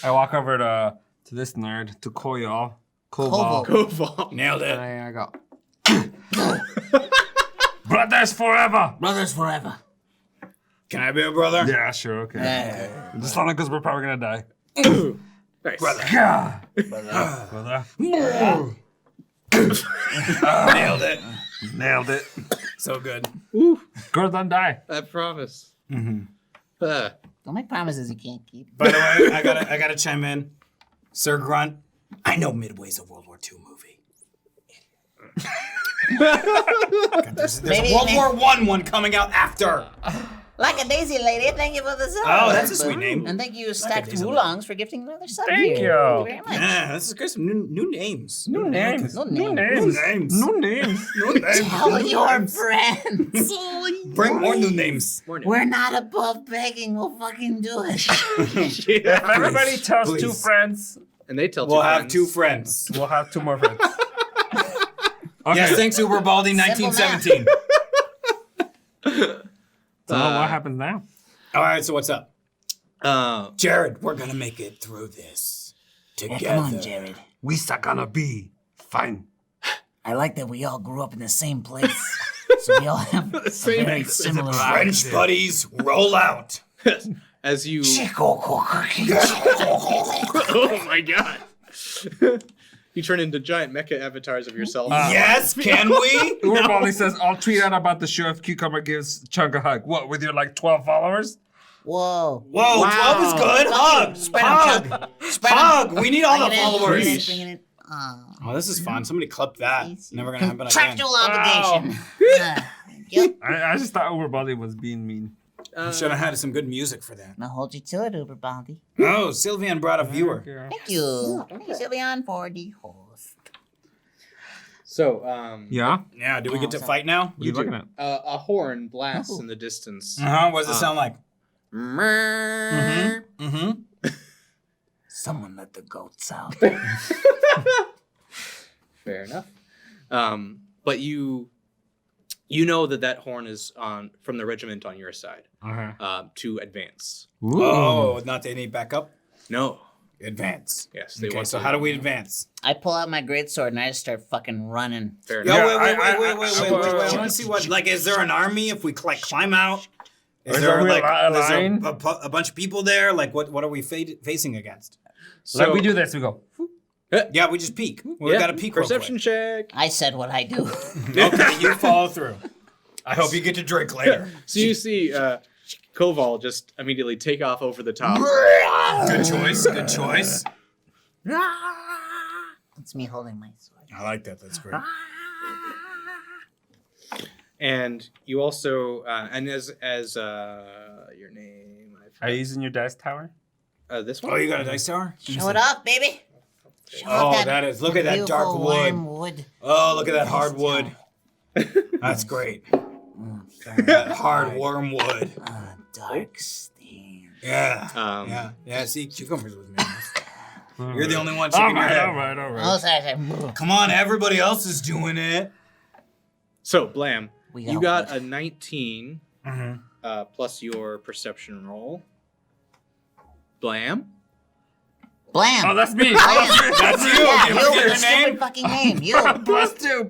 I walk over to this nerd, to Koval. Koval. Koval. nailed it. And I go. Brothers forever. Brothers forever. Can I be a brother? Yeah, sure, okay. Just not because we're probably gonna die. Nice. Yeah. Brother. Brother. Nailed it. Nailed it. So good. Girl, don't die. I promise. Don't make promises you can't keep. By the way, I gotta chime in. Sir Grunt, I know Midway's a World War II movie. There's Maybe- a World War I one coming out after. Like a daisy lady, thank you for the sub. Oh, that's a sweet name. And thank you, Stacked daisy lady. Oolongs, for gifting another sub. Thank here. you. Thank you very much. Yeah, this is good. Some new names. New names. No New name. names. New names. New names. New names. Tell your friends. Bring more new names. We're not above begging. We'll fucking do it. If everybody tells two Please. friends, And they tell We'll two have friends. two friends. we'll have two more friends. Okay. Yes, thanks Uber Baldi, 1917. So what happens now? All right, so what's up? Uh, Jared, we're gonna make it through this Yeah, together. come on, Jared. We are gonna be fine. I like that we all grew up in the same place. So we all have a same very place. similar French buddies, roll out. as you. Oh Oh my god. You turn into giant mecha avatars of yourself. Yes, can we? Uber Baldi says, I'll tweet out about the show if Cucumber gives Chunk a hug. What, with your 12 followers? Whoa. Whoa, 12 is good. Hug. Spread 'em, Hug. Chug. Spread 'em. Hug. We need all the Bring it in, followers. bring it in, bring it in. Oh, this is fun. Somebody clip that. Never gonna happen again. Contractual obligation. Thank you. I just thought Uber Baldi was being mean. Should have had some good music for that. Now hold you to it, Uber Bounty. Oh, Sylvian brought a viewer. Thank you. Thank you, Sylvian, for the host. So, Yeah? Yeah, do we get to fight now? What are you looking at? a horn blasts Oh. in the distance. Uh-huh. What does it sound like? Mm-hmm. Someone let the goats out. Fair enough. But you You know that horn is on from the regiment on your side to advance. Ooh. Oh, not any backup? No. Advance. Yes, they Okay, want so to. how do we advance? I pull out my greatsword and I just start fucking running. Fair Yo, enough. wait. I I want to see what. Like, is there an army if we like climb out? Is Is there there like a is there line? a bunch of people there? Like, what are we facing against? Like we do this, we go. Yeah, we just peek. We got to peek. real Perception check. I said what I do. quick. Okay, you follow through. I hope you get to drink later. So you see Koval just immediately take off over the top. Good choice. Good choice. It's me holding my sword. I like that. That's great. And you also, and as your name, Are you using your dice tower? this one. Oh, you got a dice tower? Show it off, baby. Show Oh, off that is. Look at that dark beautiful wood. warm wood. Oh, look at that hard wood. That's great. That hard warm wood. Dark stain. Yeah. Yeah. See, cucumbers with me. You're the only one All shaking your right, head. all right, all right. Oh, sorry. Come on, everybody else is doing it. So Blam, We you got got a 19 plus your perception roll. Blam. Blam. Oh, that's me. That's you. Yeah, You you forget with your your stupid name? fucking name. You. +2.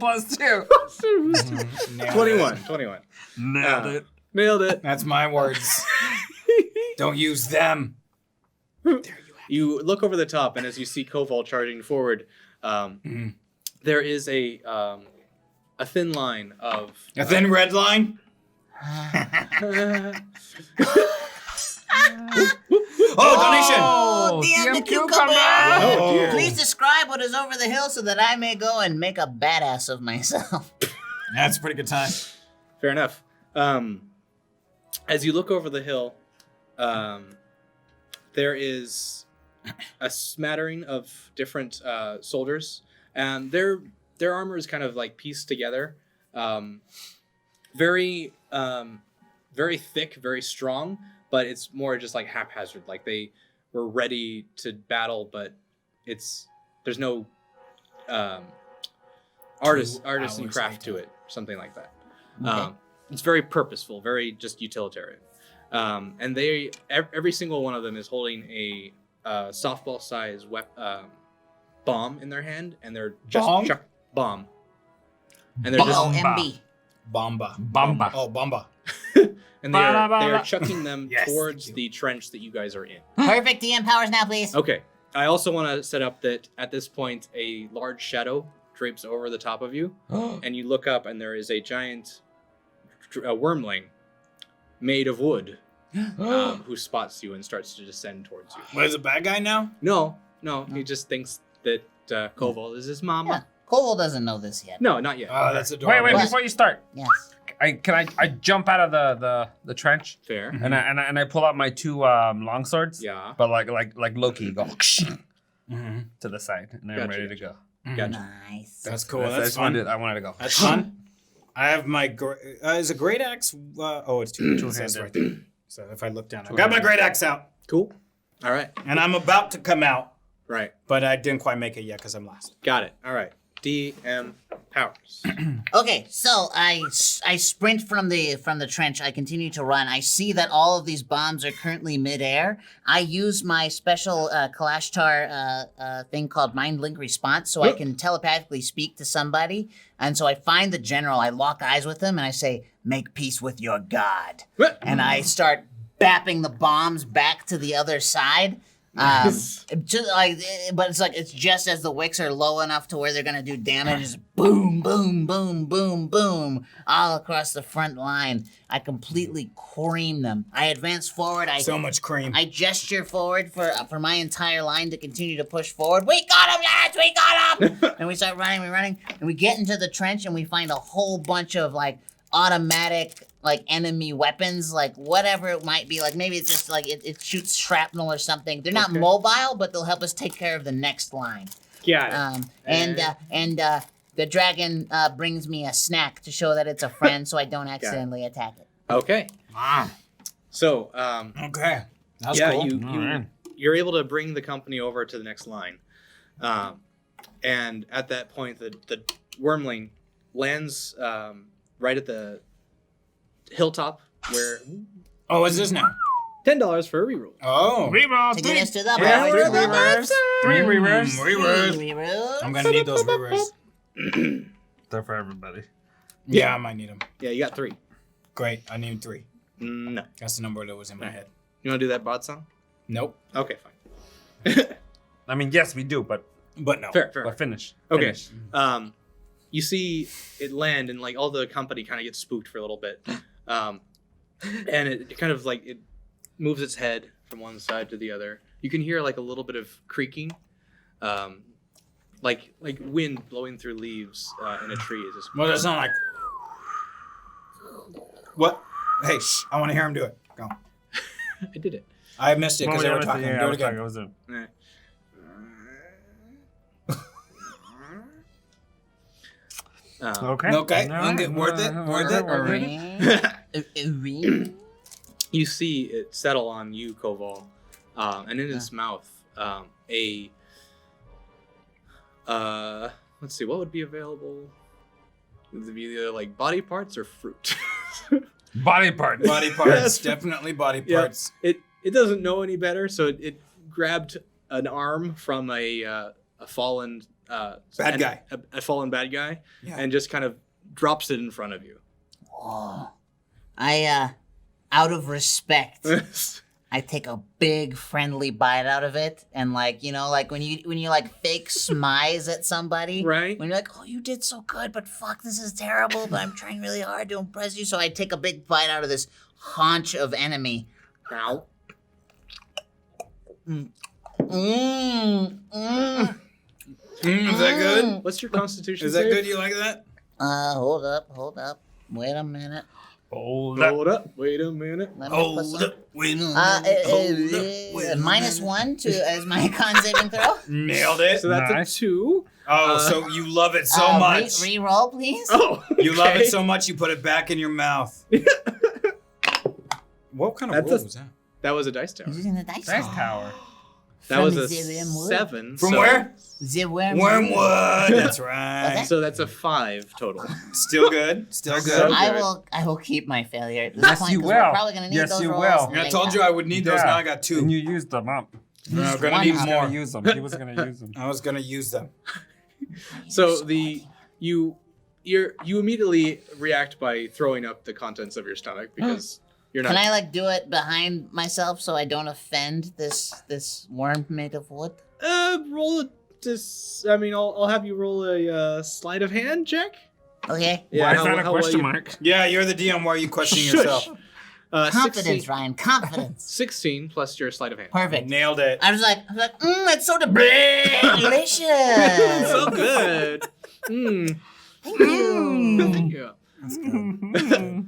21. Nailed it. Nailed it. That's my words. Don't use them. You look over the top, and as you see Koval charging forward, there is a thin line of A thin red line. Oh, damn the DM cucumber. Oh, dear. Please describe what is over the hill so that I may go and make a badass of myself. That's a pretty good time. Fair enough. As you look over the hill, there is a smattering of different soldiers, and their armor is kind of like pieced together, very thick, very strong, but it's more just like haphazard. Like they were ready to battle, but there's no artisan hours craft to later. it, something like that. Okay. It's very purposeful, very just utilitarian. And they, every single one of them is holding a softball-sized bomb in their hand, and they're just Bong? bomb. And they're just B-O-M-B. Bomba. Bomba. Oh, bomba. and Ba-da-ba-da. they're chucking them Yes, towards thank the trench that you guys are in. Perfect DM powers now, please. Okay. I also want to set up that at this point a large shadow drapes over the top of you, and you look up, and there is a giant wormling made of wood who spots you and starts to descend towards you. What is a bad guy now? No, he just thinks that Koval is his mama. Yeah. Koval doesn't know this yet. No, not yet. Oh, that's Wait, adorable. What? before you start, Yes. I jump out of the trench Fair. and I pull out my two long swords. Yeah. But like Loki, go Mhm. to the side, and I'm Gotcha. ready to go. Gotcha. Nice. That's cool. I That's just fun. I wanted to go. That's fun. I have my. Is a great axe? Oh, it's two. Two-handed. That's right there. So if I look down, I got my great axe out, Cool. All right. and I'm about to come out, Right. but I didn't quite make it yet because I'm last. Got it. All right. DM powers. Okay, so I sprint from the trench. I continue to run. I see that all of these bombs are currently midair. I use my special Kalashtar thing called Mind Link Response, so I can telepathically speak to somebody. And so I find the general. I lock eyes with him, and I say, "Make peace with your god." And I start bapping the bombs back to the other side. Just like, but it's just as the wicks are low enough to where they're gonna do damage. Just boom, boom, boom, boom, boom, all across the front line. I completely cream them. I advance forward. So much cream. I gesture forward for my entire line to continue to push forward. We got him, yes, we got him! And we start running, and we get into the trench, and we find a whole bunch of like automatic like enemy weapons, like whatever it might be. Like maybe it's just like it shoots shrapnel or something. They're not mobile, but they'll help us take care of the next line. Got it. And the dragon brings me a snack to show that it's a friend, so I don't accidentally attack it. Okay. So, Okay. That was yeah, cool. you're able to bring the company over to the next line, and at that point, the wormling lands right at the hilltop where Oh, what's this now? $10 for a reroll. Oh. Reroll. To Three. get us to the Yeah, bar. three To the reverse. Three reverse. Reverse. Reroll. I'm gonna need those reverse. They're for everybody. Yeah, I might need them. Yeah, you got 3. Great. I need 3. No. That's the number that was in my head. You want to do that bot song? Nope. Okay, fine. I mean, yes, we do, but But no. Fair. but finish. Okay. Finish. You see it land, and like all the company kind of gets spooked for a little bit, and it kind of like it moves its head from one side to the other. You can hear like a little bit of creaking, like wind blowing through leaves in a tree. It's just What does it sound like? What? Hey, shh. I want to hear him do it. Go. I did it. I missed it because they Well, were talking. yeah, Do I it was talking, again. I was in. Eh. Okay. Okay. All right. Worth it. Worth it. Ring. You see it settle on you, Koval, and in its mouth, let's see, what would be available? Would it be either like body parts or fruit? Body part. Body parts. Definitely body Yeah. parts. It doesn't know any better, so it grabbed an arm from a fallen Bad guy. a fallen bad guy, Yeah. and just kind of drops it in front of you. Oh. I, out of respect, I take a big friendly bite out of it, and like like when you like fake smize at somebody, Right. When you're like, oh, you did so good, but fuck, this is terrible, but I'm trying really hard to impress you, so I take a big bite out of this haunch of enemy. Ow. Mm, mm. Is that good? What's your constitution? Is that save? good? You like that? Hold up. Wait a minute. Hold up. Hold up. Wait a minute. Let me put some- Wait. -1 to as my con saving throw. Nailed it. So that's Nice. a 2. Oh, so you love it so much. Re-roll, please. Oh, You love okay. it so much you put it back in your mouth. What kind of That's roll a- was that? That was a dice tower. Using the dice. Dice roll. tower. That was From a the wormwood. 7. From so- where? The wormwood. Wormwood. That's right. So that's a 5 total. Still good. Still So good. I will keep my failure at this Yes, point you 'cause we're will. probably gonna need Yes, those you rolls. will. I told you I would need those. Yeah. Now I got 2. And you used them up. I'm Used gonna one need up. He was more. gonna use them. He was gonna use them. I was gonna use them. So you immediately react by throwing up the contents of your stomach because you're not. Can I like do it behind myself so I don't offend this worm made of wood? Roll a I mean, I'll have you roll a sleight of hand check. Okay. Why is how- that a how well question you- mark? Yeah, you're the DM. Why are you questioning Shush. yourself? Confidence, 16, Ryan. Confidence. 16 plus your sleight of hand. Perfect. Nailed it. I was like, it's so delicious. So good. Mm. Thank you. Thank you.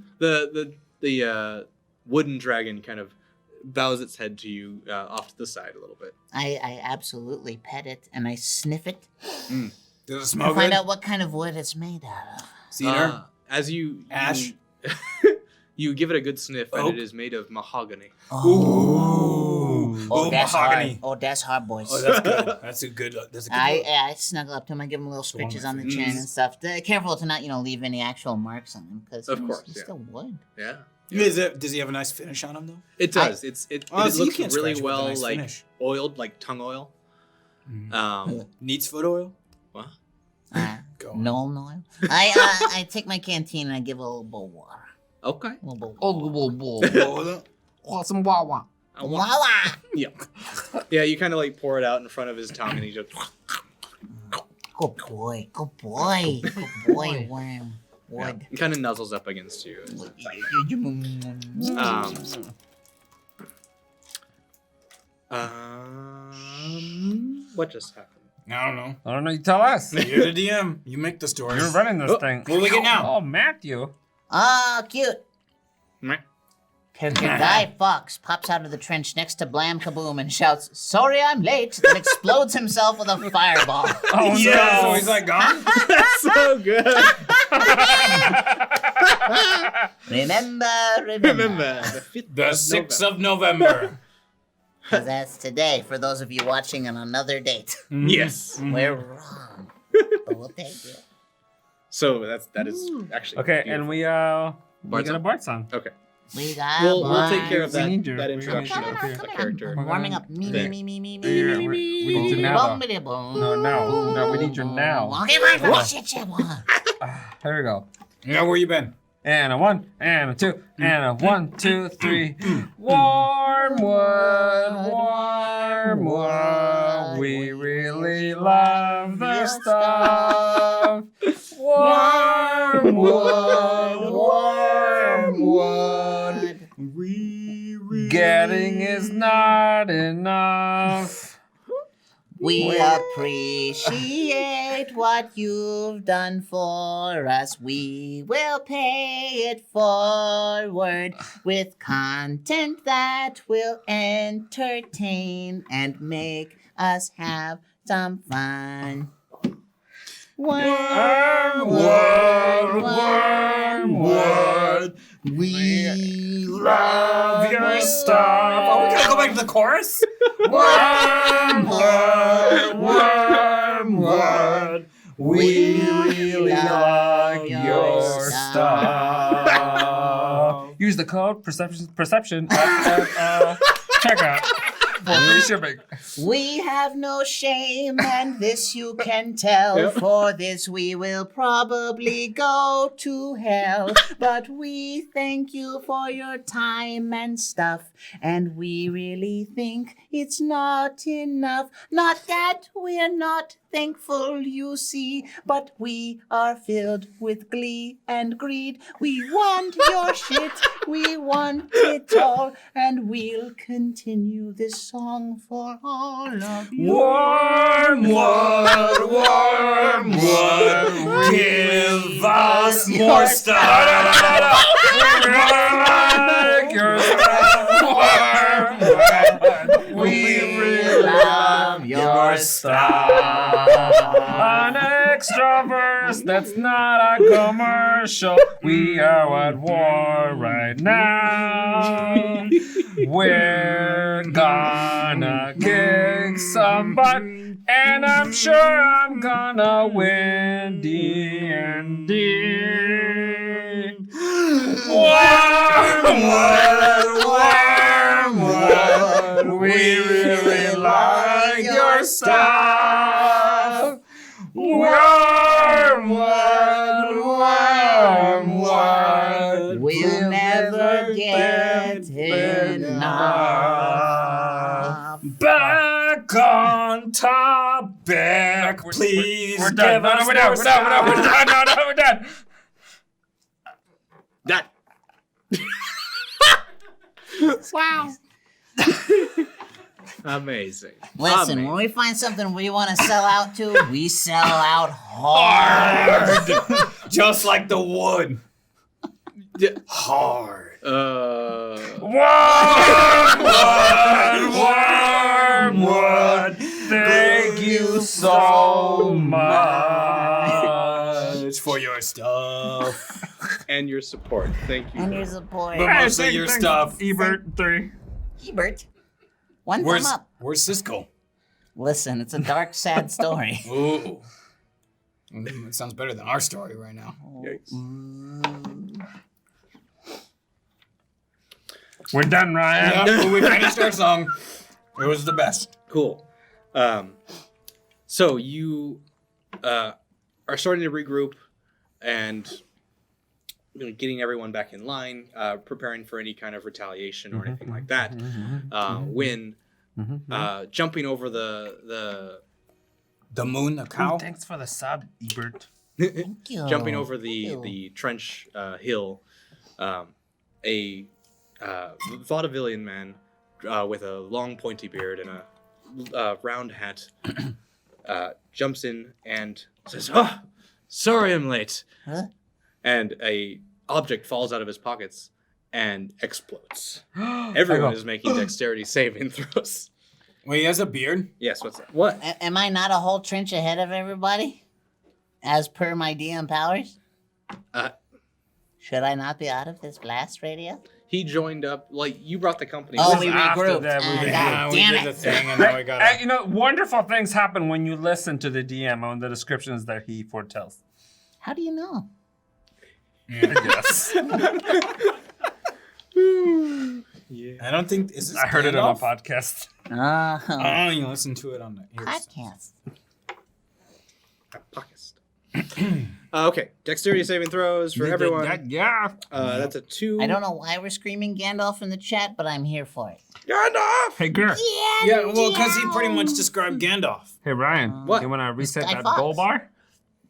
The wooden dragon kind of bows its head to you off to the side a little bit. I absolutely pet it and I sniff it Does it to smell find good? out what kind of wood it's made out of. Cedar? As you Ash? you give it a good sniff, and Oak? it is made of mahogany. Ooh. Oh, that's mahogany. hard. Oh, that's hard, boys. Oh, that's good. That's a good. That's a good. look. I snuggle up to him. I give him little scritches on the chin and stuff. Careful to not, leave any actual marks on him because Of course, it's yeah. still wood. Yeah, Does he have a nice finish on him though? it does. It Oh, so you looks can't really scratch it with a well, nice like finish. oiled, like tongue oil. Mm. Needs foot oil. What? Go on. No. I take my canteen and I give a little bowl of water. Okay. A little bowl. Oh, some wawa. Wawa. Yeah. Yeah, you kind of like pour it out in front of his tongue, and he just. Good boy. Good boy. Good boy, worm. Yeah, Wood. he kind of nuzzles up against you. What just happened? I don't know. I don't know. You tell us. You're the DM. You make the stories. You're running this thing. What do we get now? Oh, Matthew. Ah, cute. Meh. Character Guy Fawkes pops out of the trench next to Blam Kaboom and shouts, "Sorry I'm late," and explodes himself with a fireball. Oh, Yeah. So no. he's like gone. So good. Remember. Remember the 5th The of 6th November. of November. Because that's today for those of you watching on another date. Yes. We're wrong. But we'll take it. So that is actually Okay, beautiful. and we Bard get a song? Bard song. Okay. We got We'll take one. care of We need you. that We introduction need of you. a character. Warming up. Me, There. me, me, me, me, Yeah, me, me, we me. need you now, though. Boom, boom, No, now. No, we need you now. Okay, fine. Shit. Here we go. Yeah, where you been? And a 1, and a 2, and a 1, 2, 3. Wormwood. We really love the stuff. Wormwood. Getting is not enough. We appreciate what you've done for us. We will pay it forward with content that will entertain and make us have some fun. Wormwood. We love your stuff. Oh, we gotta go back to the chorus? Wormwood. We really love your stuff. Use the code perception at checkout for free shipping. We have no shame, and this you can tell. Yep. For this we will probably go to hell. But we thank you for your time and stuff, and we really think it's not enough. Not that we're not thankful, you see, but we are filled with glee and greed. We want your shit, we want it all, and we'll continue this song for all of you. Wormwood, give us more stuff. We really love your stuff. An extra verse that's not a commercial. We are at war right now. We're gonna kick some butt, and I'm sure I'm gonna win D&D. Wormwood, we really like your stuff. Wormwood, We'll never get enough. Back on topic, please. We're done. give us We're done. more We're done. We're done. No, we're done. That. Wow. Amazing. Listen, when we find something we want to sell out to, we sell out hard. Just like the wood. Yeah. Hard. Wormwood, thank you so much. For your stuff. And your support. Thank you. And your support. But mostly your stuff. Ebert 3. Ebert. One thumb up. Where's Cisco? Listen, it's a dark, sad story. Ooh. It sounds better than our story right now. Yikes. We're done, Ryan. Yeah, we finished our song. It was the best. Cool. So you are starting to regroup and getting everyone back in line, preparing for any kind of retaliation or anything like that. When jumping over the moon, the cow. Thanks for the sub, Ebert. Thank you. jumping over Ew. the trench hill, a vaudevillian man with a long pointy beard and a round hat jumps in and says, "Oh, sorry I'm late." Huh? And a object falls out of his pockets and explodes. Everyone is making dexterity saving throws. Wait, he has a beard? Yes, what's that? What? Am I not a whole trench ahead of everybody? As per my DM powers? Should I not be out of this blast radius? He joined up, like, you brought the company. Oh, with we you. after regrouped. that, we Ah, regrouped. God we damn did the it. thing and now we got You know, wonderful things happen when you listen to the DM on the descriptions that he foretells. How do you know? Yes. Yeah. I don't think is this I heard it on a Gandalf? podcast. Oh, Oh, you listen to it on the ears. podcast. Podcast. Okay, dexterity saving throws for everyone. Yeah. That's a 2. I don't know why we're screaming Gandalf in the chat, but I'm here for it. Gandalf! Hey, girl. Yeah, well, because he pretty much described Gandalf. Hey, Ryan. What? You want to reset Guy that Fawkes. gold bar?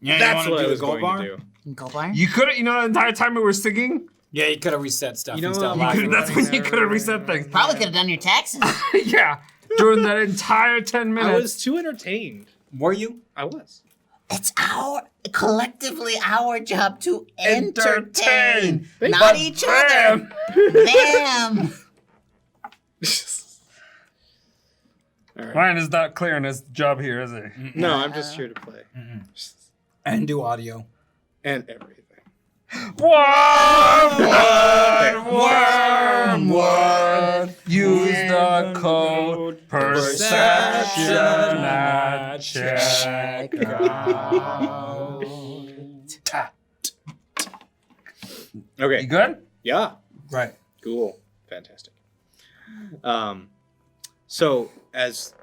Yeah, That's you what I want to do was the gold going bar? to do. Go bar. You could have, the entire time we were singing, Yeah, you could have reset stuff. You know instead of what? laughing. that's when you could have reset things. Probably could have done your taxes. Yeah. During that entire 10 minutes. I was too entertained. Were you? I was. It's collectively our job to entertain, Entertain. not each other. Them. All right. Ryan is not clear in his job here, is he? No, I'm just here to play. And do audio. And everything. Wormwood. Use the code perception at checkout. Okay. You good? Yeah. Right. Cool. Fantastic. So as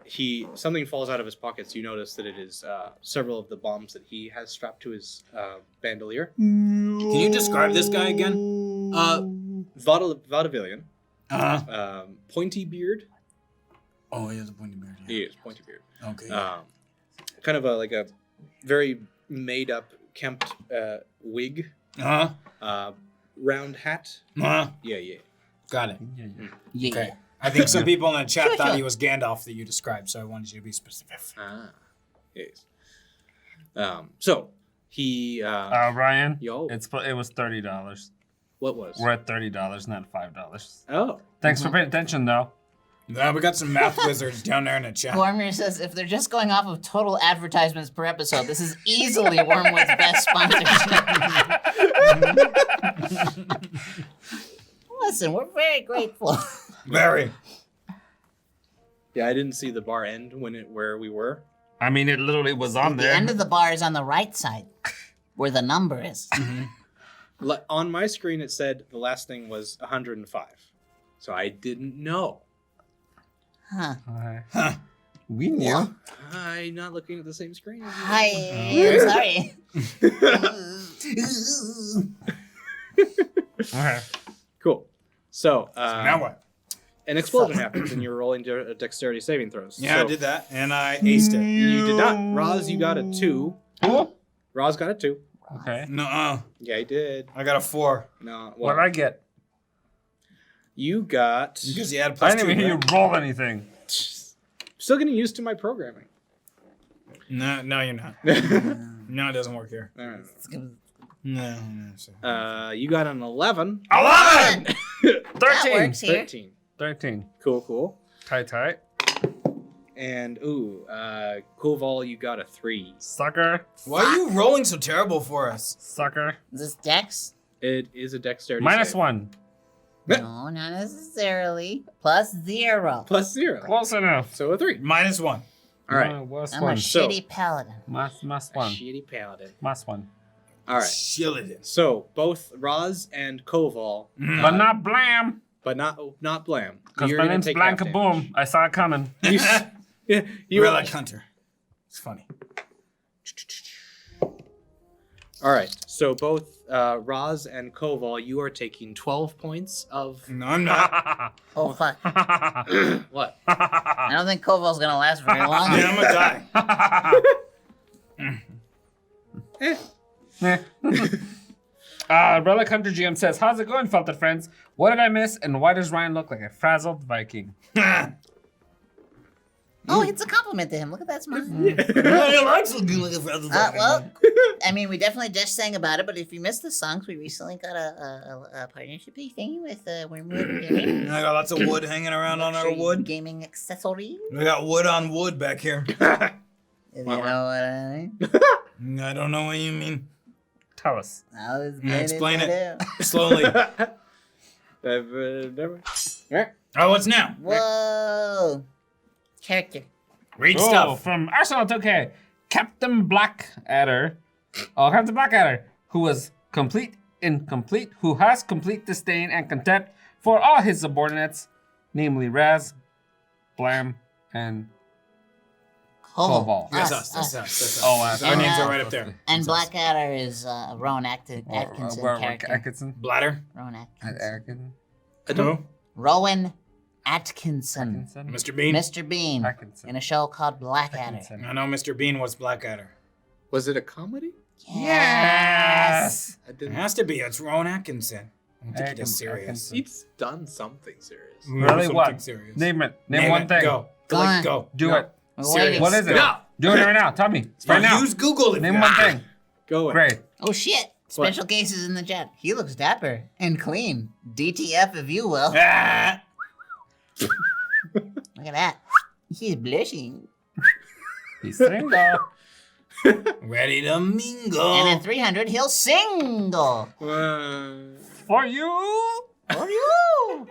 something falls out of his pockets, you notice that it is several of the bombs that he has strapped to his bandolier. Can you describe this guy again? Vaudevillian. Uh-huh. Pointy beard. Oh, he has a pointy beard. He is pointy beard. Okay. Kind of like a very made up kempt wig. Uh-huh. Round hat. Uh-huh. Yeah. Got it. Yeah. Okay. I think some people in the chat thought he was Gandalf that you described, so I wanted you to be specific. Yes. So he. Ryan, Yo. it was $30. What was? We're at $30, not $5. Oh. Thanks for paying attention, though. Yeah, we got some math wizards down there in the chat. Cormier says if they're just going off of total advertisements per episode, this is easily Wormwood's best sponsorship. Listen, we're very grateful. Very. Yeah, I didn't see the bar end where we were. I mean, it literally was on The there. end of the bar is on the right side, where the number is. On my screen, it said the last thing was 105. So I didn't know. Huh. Huh. We knew. I'm not looking at the same screen. Hi. I'm sorry. Okay. Cool. So, Now what? an explosion happens and you're rolling dexterity saving throws. Yeah, So, I did that, and I aced it. You did not. Roz, you got a 2. Roz got a 2. Okay. No, Yeah, he did. I got a 4. No. What did I get? You got... Because you had I plus didn't 2. even hear you roll anything. Still getting used to my programming. No, you're not. No, it doesn't work here. All right. No. You got an 11. 11! That 13. works here. 13. 13. Cool. Tight. And, Koval, you got a 3. Sucker. Why are you rolling so terrible for us? Sucker. Is this Dex? It is a dexterity Minus save. 1. No, not necessarily. +0. Plus 0. Close enough. So a 3. Minus 1. All right. Plus I'm a 1. So- shitty paladin. Mas A 1. shitty paladin. Mas 1. All right. Shilladin. So both Roz and Koval, But not Blam. but not Blam. Because You're my gonna name's take Blanca half Boom. I saw it coming. damage. Yeah, you You're were like Hunter. It's funny. All right. So both Roz and Koval, you are taking 12 points of No, I'm not. Oh, fuck. what? I don't think Koval's gonna last very long. Yeah, I'm gonna die. Relic Hunter GM says, how's it going, Felted friends? What did I miss, and why does Ryan look like a frazzled Viking? Oh, it's a compliment to him. Look at that smile. Well, Well, I mean, we definitely just sang about it, but if you missed the songs, we recently got a partnership thing with Wormwood Gaming. I got lots of wood hanging around on our Luxury wood. Gaming accessory. We got wood on wood back here. If you know what I mean. I don't know what you mean. Tell us. I was Explain getting it. to Slowly. Never. Alright. Oh, what's now? do. Whoa. Character. Read Oh, stuff. from Arsenal 2K. Captain Blackadder Captain Blackadder, who has complete disdain and contempt for all his subordinates, namely Raz, Blam, and Koval. That's Us, us. us. Oh, Our names are right up there. And Blackadder is Rowan Atkinson character. Atkinson. Bladder. Rowan Atkinson. Atkinson. Who? Rowan Atkinson. Mr. Bean. Mr. Bean. Atkinson. In a show called Blackadder. Atkinson. I know Mr. Bean was Blackadder. Was it a comedy? Yes. I It didn't. has to be. It's Rowan Atkinson. I don't think it is serious. Atkinson. He's done something serious. Really? Something What? serious. Name it. Name one it. thing. Go. Go on. Go. Do No. it. Serious. What is it? No. Do it right now. Tell me. Right now. Use Google if Name you one want. thing. Go. Great. Oh shit! Special cases in the chat. He looks dapper and clean. DTF if you will. Ah. Look at that. He's blushing. He's single. Ready to mingle. And at 300, he'll single. For you. For you.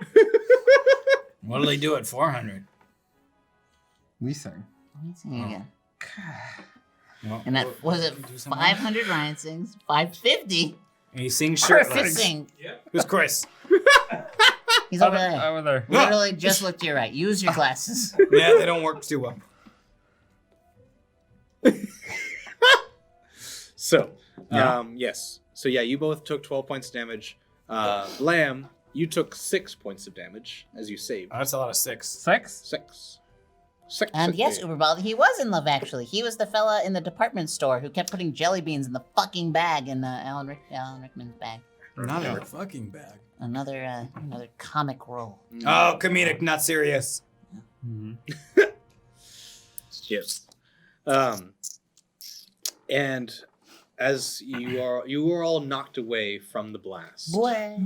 What'll he do at 400? We sing. Let me sing again. Well, And that was it. do something. 500 Ryan sings. 550. And he sings Chris shirtless. sing. Who's Chris? He's over there. Over there. Literally just look to your right. Use your glasses. Yeah, they don't work too well. So, Yeah. yes. So yeah, you both took 12 points of damage. Blam, you took 6 points of damage as you saved. Oh, that's a lot of 6. 6. 6. 6. And yes, Uberbald, he was in love actually. He was the fella in the department store who kept putting jelly beans in the fucking bag in Alan Rickman's bag. Not in a fucking bag. Another comic role. Oh, comedic, not serious. Yes. And as you are all knocked away from the blast. Boy.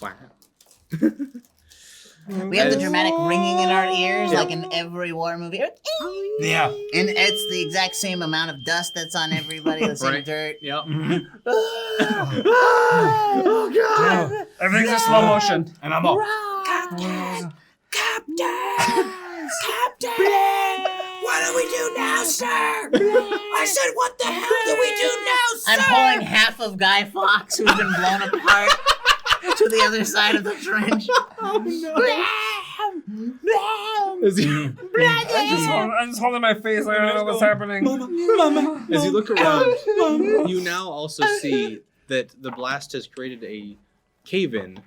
Wow. We have the dramatic ringing in our ears, like in every war movie. Yeah. And it's the exact same amount of dust that's on everybody, the same Right. dirt. Yep. Oh, God! Everything's in slow motion. And I'm all. Captain! What do we do now, sir? I said, what the hell do we do now, sir? I'm pulling half of Guy Fawkes, who's been blown apart, to the other side of the trench. Oh no. As you, I'm just holding my face. I don't know what's happening. Mama. as you look around, you now also see that the blast has created a cave-in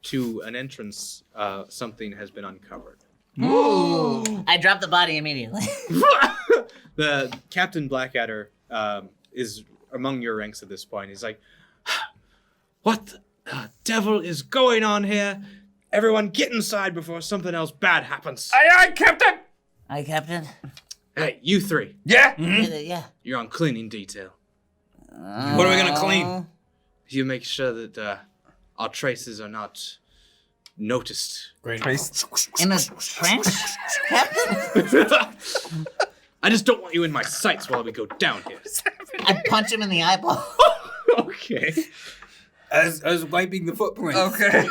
to an entrance. Something has been uncovered. Ooh. I dropped the body immediately. The Captain Blackadder is among your ranks at this point. He's like, "What the devil is going on here? Everyone get inside before something else bad happens." Aye, Captain. Hi, Captain. Hey, you three, Yeah. Yeah. you're on cleaning detail. What are we gonna clean? You make sure that our traces are not noticed. Great. Trace. In a trench? Captain? I just don't want you in my sights while we go down here. I punch him in the eyeball. Okay. As wiping the footprint. Okay.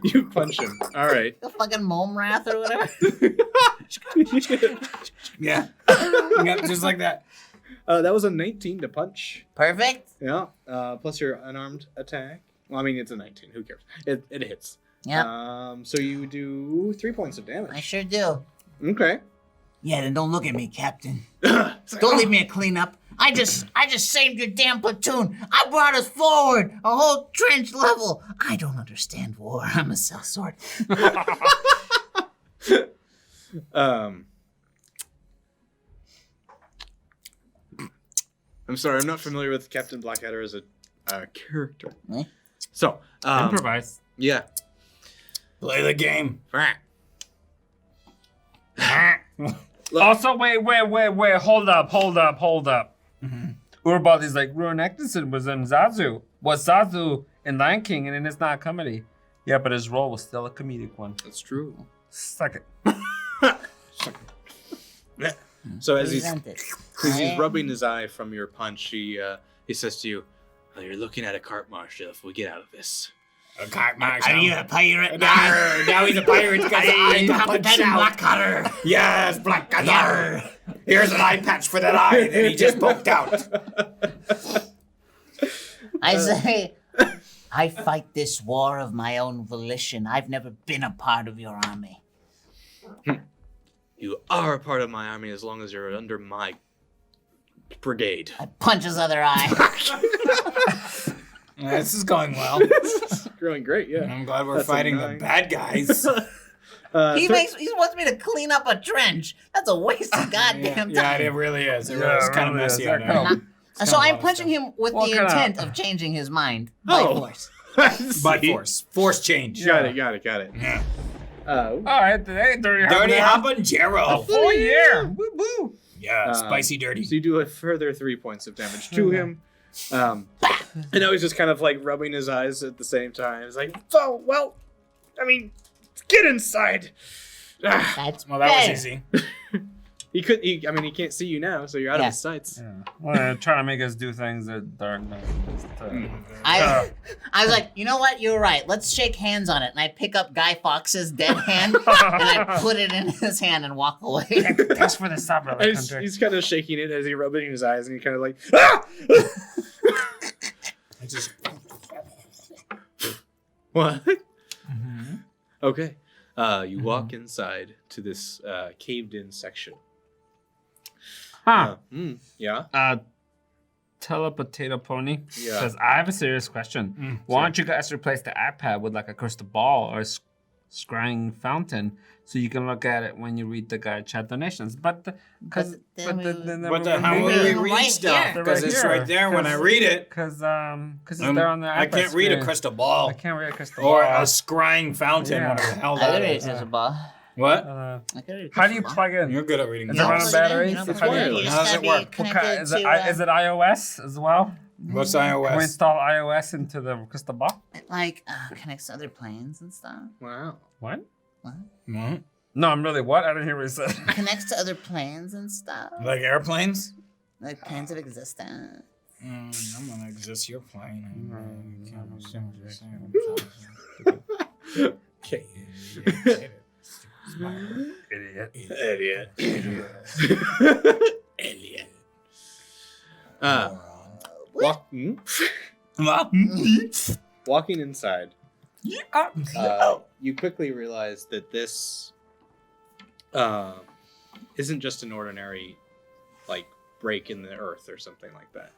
You punch him. All right. The fucking mome wrath or whatever. Yeah. Yeah, just like that. That was a 19 to punch. Perfect. Yeah. Plus your unarmed attack. Well, I mean, it's a 19. Who cares? It hits. Yeah, So you do 3 points of I damage. sure do. Okay. Yeah, then don't look at me, Captain. Don't leave me a cleanup. I just saved your damn platoon. I brought us forward a whole trench level. I don't understand war. I'm a sellsword. I'm sorry, I'm not familiar with Captain Blackadder as a character. Eh? So, Improvise. yeah. Play the game. Also, wait. Hold up. Urbaldi's like, Rowan Atkinson was in Zazu. Was Zazu in Lion King, and it's not a comedy. Yeah, but his role was still a comedic one. That's true. Suck it. So as he's Present it. rubbing his eye from your punch, he says to you, "Well, you're looking at a cart marshal if we get out of this." Are you a pirate? Now he's a pirate because I got punched out. Blackcutter. Yes, Blackcutter. Here's an eye patch for that eye that he just poked out. I say, I fight this war of my own volition. I've never been a part of your army. You are a part of my army as long as you're under my brigade. I punch his other eye. This is going well. Growing great, yeah. I'm glad we're That's fighting the annoying. bad guys. He wants me to clean up a trench. That's a waste of goddamn Yeah, time. it really is. It really is kind of messy out there. So a I'm lot of punching him with What the kind of- intent of changing his mind by force. By force. Force change. Got it. Yeah. All right, today, Dirty Dirty Habanero. Habanero. Full year. Woo woo. Yeah, spicy dirty. So you do a further 3 points of damage to him. And now he's just kind of like rubbing his eyes at the same time. He's like, oh, well, I mean, get inside. That's Well, that better. was easy. He can't see you now, so you're out of his sights. Yeah. Well, trying to make us do things that are not. I was like, you know what? You're right. Let's shake hands on it. And I pick up Guy Fawkes's dead hand and I put it in his hand and walk away. Thanks for the sabre, And he's kind of shaking it as he's rubbing his eyes, and he kind of like, ah! I just What? Okay. You walk inside to this caved-in section. Huh. Yeah. Tell a potato pony. Yeah. Says, I have a serious question. Why don't you guys replace the iPad with like a crystal ball or a scrying fountain so you can look at it when you read the guide chat donations? But how will Right we read here. stuff? Because Right it's here. right there when I read it. Because it's there on the iPad I can't read a screen. crystal ball I can't read a crystal or ball. a scrying fountain. Yeah. Whatever the hell I that could read is. it as a ball. What? I could read it How as do a you ball. plug in? You're good at reading. Is You it don't running plug it in, batteries? you don't How plug do it in, you- you just How does gotta it be work? connected Is to, it iOS as well? What's Can we iOS? install iOS into the crystal ball? like connects to other planes and stuff. Wow. What? What? What? No, I'm really what? I didn't hear what you said. Connects to other planes and stuff. Like airplanes? Like planes of existence. I'm gonna exist your plane. Okay. Idiot. Idiot. Alien. Walking inside, you quickly realize that this isn't just an ordinary, like, break in the earth or something like that.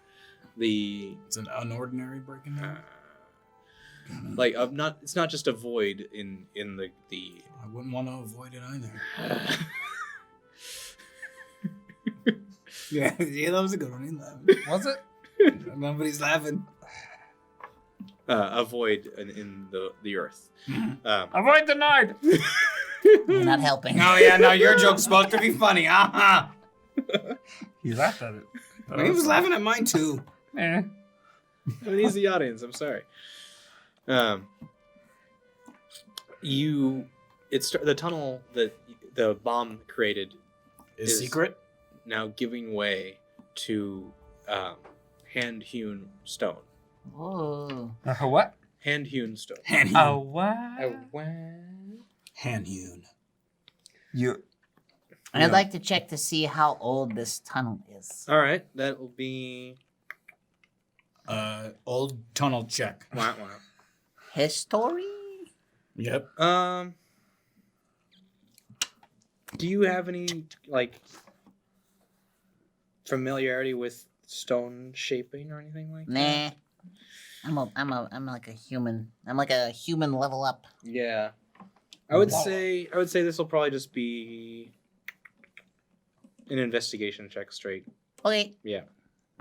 It's an unordinary break in there. It's not just a void in the I wouldn't want to avoid it either. Yeah, that was a good one. He's laughing. Was it? Nobody's laughing. a void in the earth. Avoid the night. You're not helping. Oh yeah, no, your joke's supposed to be funny. He laughed at it. He was laughing at mine too. Eh. I mean, he's the audience. I'm sorry. The tunnel that the bomb created Is Is- secret? now giving way to hand-hewn stone. Whoa. What? Hand-hewn stone. Hand hewn. Oh, what? Hand hewn. You. And I'd like to check to see how old this tunnel is. All right, that will be. Old tunnel check. Wow. History? Yep. Do you have any familiarity with stone shaping or anything like that? Nah. I'm like a human. I'm like a human level up. Yeah. I would say this will probably just be an investigation check straight. Okay. Yeah.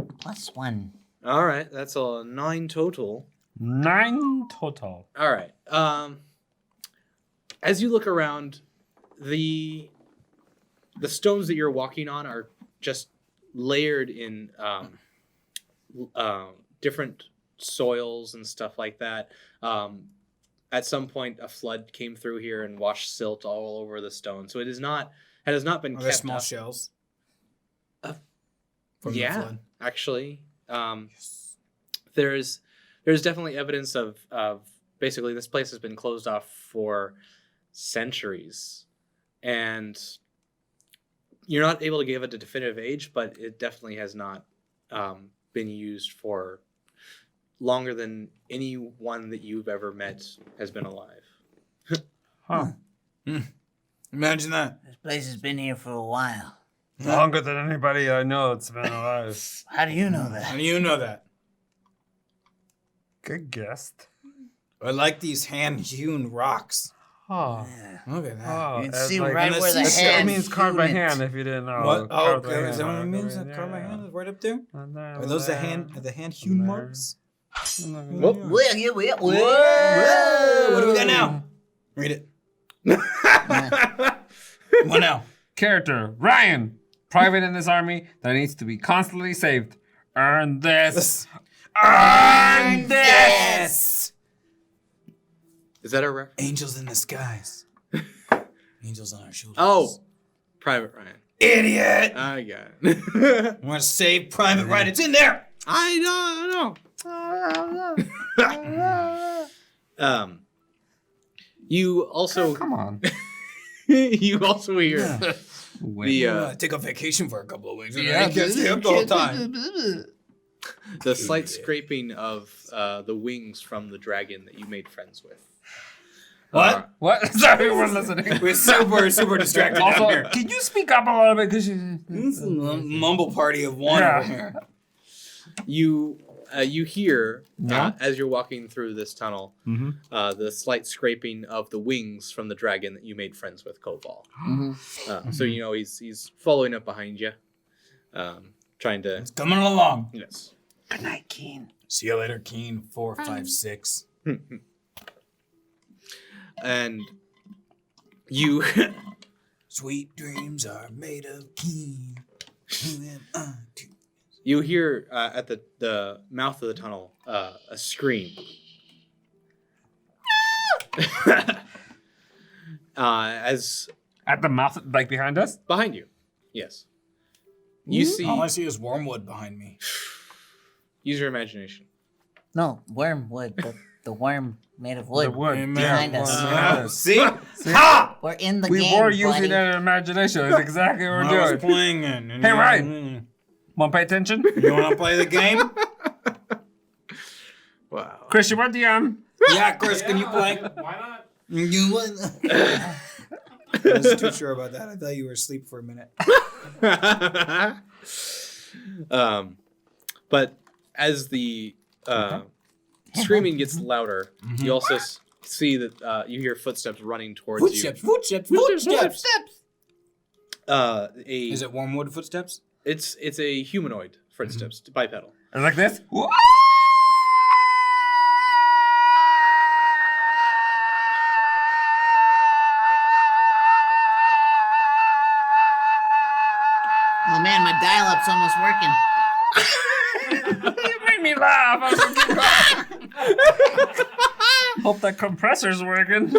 +1. All right, that's a 9 total. 9 total. All right. As you look around, the stones that you're walking on are just layered in different soils and stuff like that. At some point, a flood came through here and washed silt all over the stone, so it has not been Are there kept small up. shells? From the flood? actually, there's definitely evidence of basically this place has been closed off for centuries, and you're not able to give it a definitive age, but it definitely has not been used for longer than anyone that you've ever met has been alive. Huh. Imagine that. This place has been here for a while. Longer than anybody I know that's been alive. How do you know How that? do you know that? Good guess. I like these hand-hewn rocks. Oh. Look at that. Oh, You can it's see like- right where the It hand It means carved by hewn it. hand if you didn't know. What? Oh, Carved by okay. hand, Is that what it right? means? Yeah. Carved by hand is right up there. And there, Are those the there. hand-hewn there. marks? Whoop. Whoa, yeah, whoa, whoa. Whoa! What do we got now? Read it. What now? Character Ryan, private in this army that needs to be constantly saved. Earn this. Earn this. Yes. Is that a reference? Angels in the skies. Angels on our shoulders. Oh, Private Ryan. Idiot! I got it. I want to save Private Ryan. It's in there. I know. You also Come on. you also hear Wait. the Take a vacation for a couple of weeks. Yeah, I can't stay up the whole time. the slight scraping of the wings from the dragon that you made friends with. What? What? Sorry, we're listening. We're super distracted down Also, here. can you speak up a little bit? Because This is a mumble party of one Yeah. over here. You hear Yeah. as you're walking through this tunnel Mm-hmm. the slight scraping of the wings from the dragon that you made friends with, Koval. Mhm. So you know he's following up behind you, trying to It's coming along. yes. Good night, Keen. See you later, Keen. 4, 5, 6. And you Sweet dreams are made of Keen. Who am I to- you hear at the mouth of the tunnel a scream. As At the mouth, like behind us? behind you, yes, you see. All I see is wormwood behind me. Use your imagination. No, wormwood. The worm made of wood. The wood. Behind us. behind us. See? Ha! We're in the We game, were using buddy. that imagination. That's exactly what I we're was doing. playing it. Hey, Ryan. Want to pay attention? You want to play the game? Wow. Chris, you want DM? Yeah, Chris, can you play? Why not? You want? I wasn't too sure about that. I thought you were asleep for a minute. But as the screaming gets louder, you also see that you hear footsteps running towards Footsteps. you. Is it wormwood footsteps? It's a humanoid footsteps, bipedal. Like this? Oh man, my dial-up's almost working. You made me laugh. I was like, hope that compressor's working.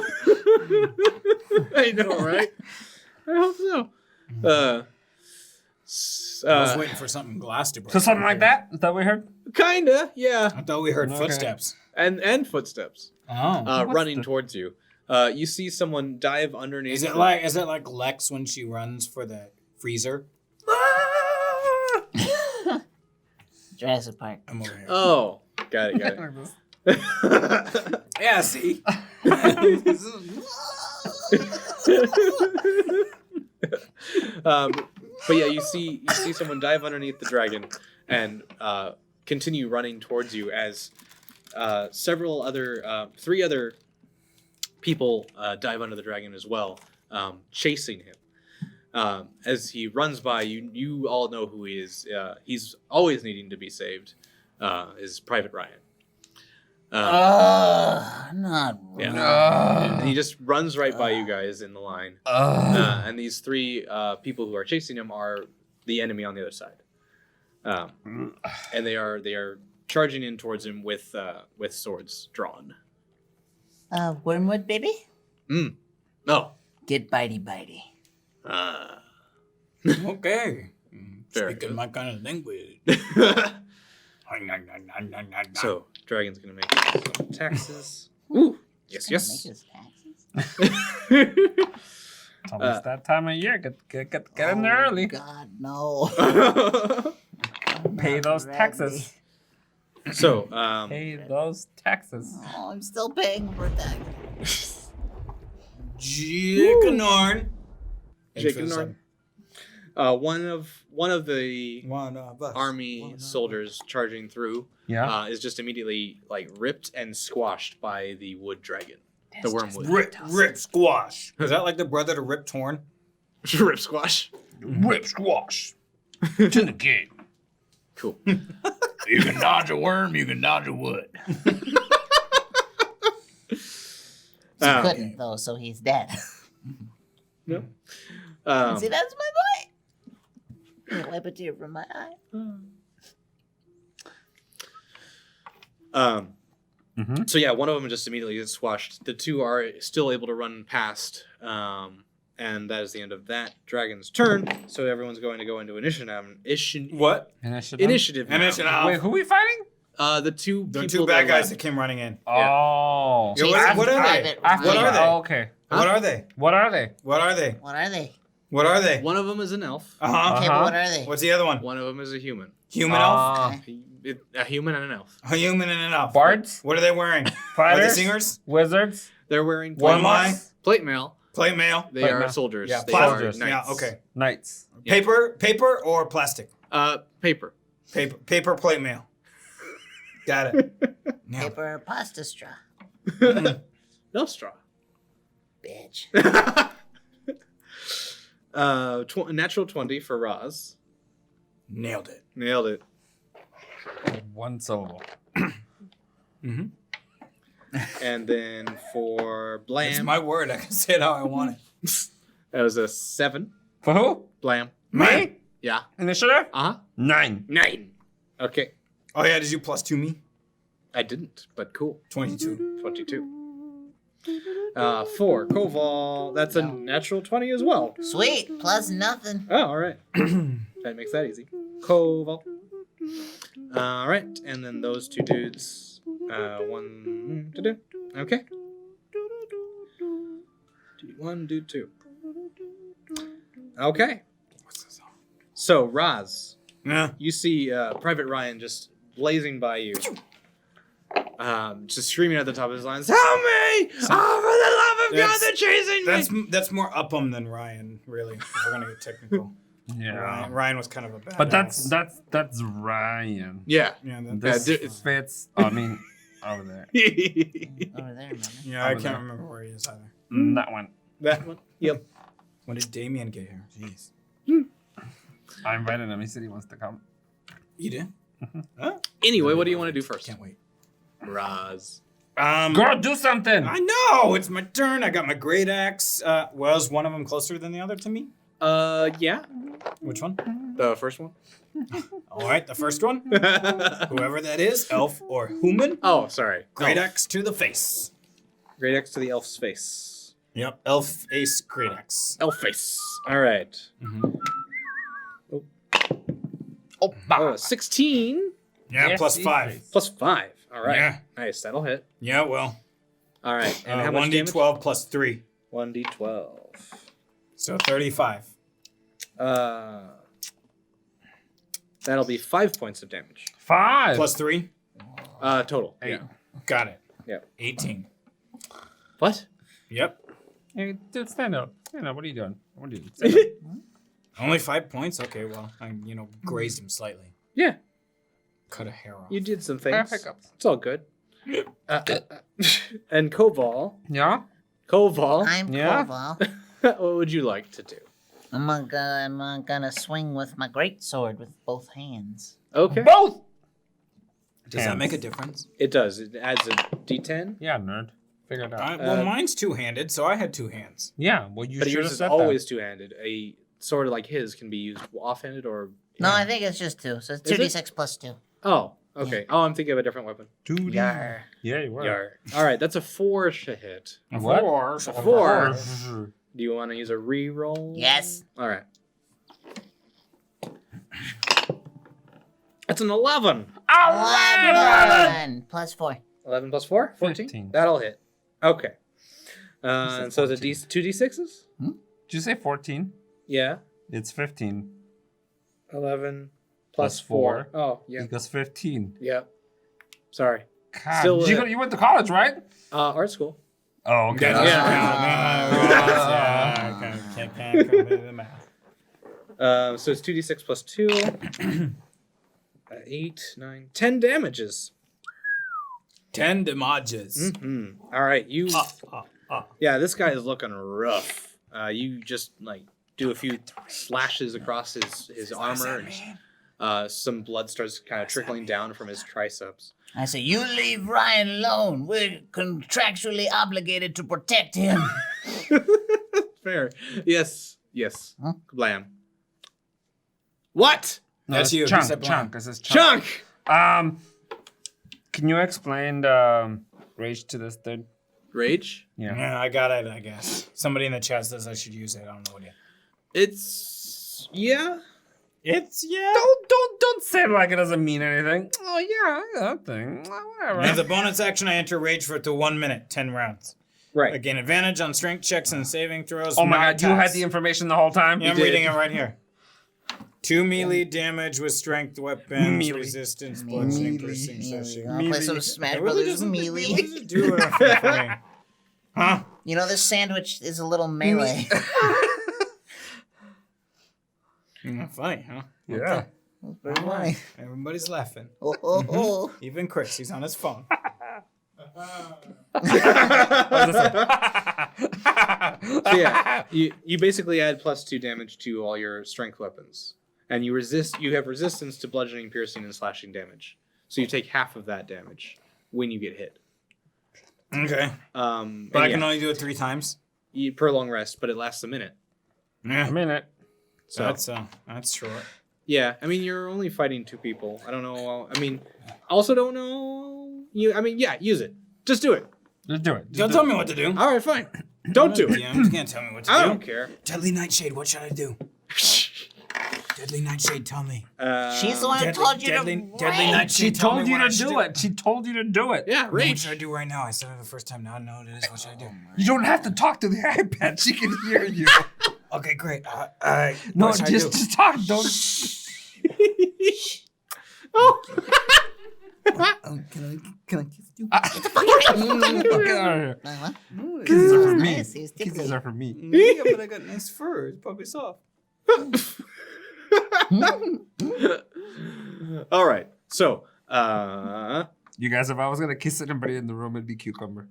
I know, right? I hope so. I was waiting for something glass to break. So something like that? Is that what we heard? Kinda, yeah, I thought we heard Okay. footsteps. and footsteps Oh. running towards you. You see someone dive underneath. Is it like Lex when she runs for the freezer? Jurassic Park. I'm over here. Oh, got it. Yeah, see? But yeah, you see someone dive underneath the dragon and continue running towards you as three other people dive under the dragon as well, chasing him. As he runs by, you all know who he is. He's always needing to be saved. Is Private Ryan. Not Yeah. And he just runs right by you guys in the line. And these three people who are chasing him are the enemy on the other side. And they are charging in towards him with swords drawn. Wormwood, baby? No. Get bitey bitey. Okay. Very Speaking good. my kind of language. So, dragon's gonna make some taxes. Ooh. Yes, Gonna yes. make his taxes? It's almost that time of year. Get in there early. God, no. Pay Not those ready. taxes. So, Pay those taxes. Oh, I'm still paying for that. Jake and Norn. Jake and Norn. One of the One of us. army soldiers charging through Yeah. is just immediately like ripped and squashed by the wood dragon, the wormwood. Rip Squash. Is that like the brother to Rip Torn? Rip squash. Rip squash. To the gate. Cool. You can dodge a worm, you can dodge a wood. He couldn't though, so he's dead. No. See, that's my boy. Wipe a tear from my eye. So yeah, one of them just immediately gets squashed. The two are still able to run past, and that is the end of that dragon's turn. So everyone's going to go into initiative. What? Initiative. now. Initiative. Wait, who are we fighting? The two The people two bad that guys left. that came running in. Oh. Yeah, what are they? Private What are they? Oh, okay. What are they? What are they? What are they? What are they? What are they? One of them is an elf. Uh-huh. Okay, but what are they? What's the other one? One of them is a human. Human elf? A human and an elf. A human and an elf. Bards? What are they wearing? Are they Fighters? singers? Wizards? They're wearing One plate, line? plate mail. Plate mail? They Plate are mail. soldiers. Yeah, they soldiers. are knights. Yeah, okay. Knights. Yeah. Paper or plastic? Paper. Paper plate mail. Got it. Yeah. Paper pasta straw. No straw. Bitch. Natural 20 for Roz. Nailed it. Nailed it. One syllable. Mm-hmm. And then for It's Blam, my word. I can say it how I want it. that was a 7. For who? Blam. Me? Yeah. Initiative? Uh huh. 9. 9. Okay. Oh, yeah. Did you plus 2 me? I didn't, but cool. 22. 22. For Koval, that's a natural 20 as well. Sweet. Plus nothing. Oh, all right. That makes that easy. Koval. All right, and then those two dudes. 1 to do. Okay. Do 1, do 2. Okay. So, Raz, Yeah. you see Private Ryan just blazing by you. Just screaming at the top of his lungs, "Help me! Oh, for the love of God, they're chasing me!" That's more Upham than Ryan, really. If we're gonna get technical. Yeah. Ryan was kind of a bad. But that's Ryan. Yeah. Yeah. This dude, fits, I mean, over there. Over there, man. Yeah, I Over can't there. remember where he is either. That one. That one. Yep. When did Damien get here? Jeez. I invited him. He said he wants to come. You did? Anyway, what do you want to do first? Can't wait. Raz. Girl, do something! I know it's my turn. I got my great axe. Was one of them closer than the other to me? Yeah. Which one? The first one. All right, the first one. Whoever that is, elf or human. Oh, sorry. Great Elf. axe to the face. Great X to the elf's face. Yep, elf ace great axe. Elf face. All right. Oh, 16 Yeah, Yes, plus he 5. is. plus 5. All right. Yeah. Nice. That'll hit. Yeah, well, All right. And how much 1d12 plus 3, 1d12. so 35. That'll be 5 points of damage. 5. Plus 3, Total. 8. Yeah. got it. Yeah. 18. What? Yep. Hey, dude, stand up. Stand up. What are you doing? What are you doing? Stand up. Only 5 points. Okay, well, I grazed him slightly. Yeah. Cut a hair off. You did some Hair things. pickups. It's all good. And Koval. Yeah? Koval. I'm Yeah? Koval. What would you like to do? I'm gonna swing with my great sword with both hands. Okay. Both! Does that make a difference? It does. It adds a d10. Yeah, nerd. Figure it out. Well, mine's two-handed, so I had 2 hands. Yeah, well, you But should yours have is said always two-handed. A sword like his can be used offhanded or. No, I think it's just 2. So it's Is it? 2d6 plus 2. Oh, okay. Oh, I'm thinking of a different weapon. that. Dude. Yar. Yeah, you were. Yar. All right, that's a 4 to hit. What? Four. A 4. Four. Do you want to use a re-roll? Yes. All right. That's an 11. 11 plus 4. 11 plus 4? 14. 15. That'll hit. Okay. So it's a 2d6s? Did you say 14? Yeah. It's 15. 11 Plus plus four. 4. Oh, yeah. Equals 15. Yeah. Sorry. God, Still, you went to college, right? Art school. Oh, okay. Yeah. Can't come into the math. So it's 2d6 plus 2. 8, 9, 10 damages. 10 damages. All right, you. Yeah, this guy is looking rough. You just like do a few slashes across his armor, and some blood starts kind of trickling down from his triceps. I say, you leave Ryan alone. We're contractually obligated to protect him. Fair. Yes. Huh? Kablam. What? No, That's it's you. He Chunk. said Chunk. This is Chunk. Chunk. Can you explain the rage to this dude? Rage. Yeah. Yeah, I got it, I guess. Somebody in the chat says I should use it. I don't know what yet. It's It's, yeah. Don't say it like it doesn't mean anything. Oh yeah, that thing. Whatever. As a bonus action, I enter rage for it to 1 minute, 10 rounds. right. I gain advantage on strength checks and saving throws. Oh my not god, you had attacks. the information the whole time. Yeah, I'm did. reading it right here. 2 melee damage with strength weapons, Melee. resistance, bludgeoning, Melee. piercing, slashing. I'll play some Smash It really Brothers doesn't Melee. What does it do for me? Huh? You know, this sandwich is a little melee. Funny, huh? Yeah. Very funny. Everybody's laughing. Oh, oh, oh. Even Chris, he's on his phone. So yeah, you basically add +2 damage to all your strength weapons, and you have resistance to bludgeoning, piercing, and slashing damage. So you take half of that damage when you get hit. Okay. And But I can only do it 3 times. per long rest, but it lasts a minute. Yeah. A minute. So That's short. yeah, I mean you're only fighting 2 people. I don't know. I mean, also don't know. Use it. Just do it. Just do it. Don't tell me what to do. All right, fine. Don't do it. You can't tell me what to I do. don't care. Deadly Nightshade, what should I do? Deadly Nightshade, tell me. She's the one who told you Deadly to Nightshade, rage. She tell told me you what I to should do it. She told you to do it. Yeah, What rage. should I do right now? I said it the first time. Now I know what it is. What should I do? You don't have to talk to the iPad. She can hear you. Okay, great. No, what should I do? just talk. Don't. Oh. Can I kiss you? Get out of here. What? Kisses are for me. Nice, he was Kisses tickly. are for me. Yeah, but I got nice fur. It's probably soft. All right. So, You guys, if I was gonna kiss anybody in the room, it'd be Cucumber.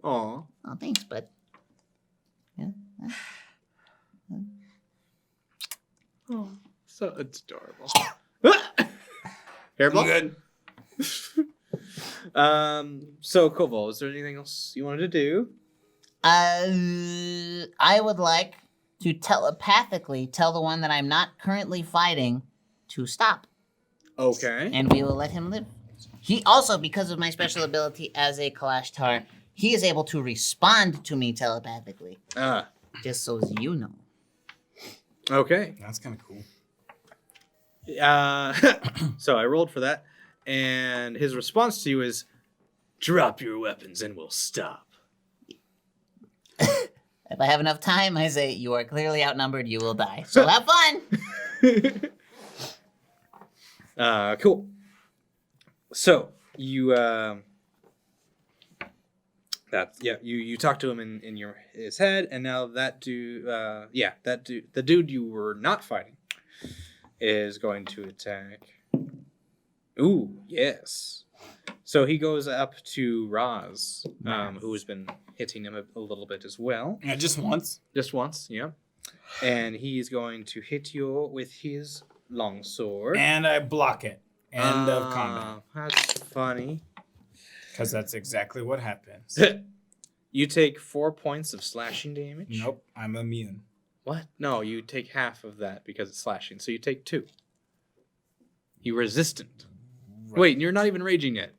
oh, Oh, thanks, bud. Yeah. so adorable. Hairball? Good. So Koval, is there anything else you wanted to do? I would like to telepathically tell the one that I'm not currently fighting to stop, Okay. and we will let him live. He also, because of my special ability as a Kalashtar, he is able to respond to me telepathically. Just so as you know. Okay. That's kind of cool. So I rolled for that, and his response to you is, "Drop your weapons and we'll stop." If I have enough time, I say, you are clearly outnumbered, you will die. So have fun! Cool. So you you talk to him in his head, and now that dude, the dude you were not fighting, is going to attack. Ooh, yes. So he goes up to Raz, who has been hitting him a little bit as well. Yeah, just once. Just once, yeah. And he's going to hit you with his longsword. And I block it. End of combat. That's funny. Because that's exactly what happens. You take 4 points of slashing damage. Nope, I'm immune. What? No, you take half of that because it's slashing. So you take 2. You resistant. Right. Wait, you're not even raging yet.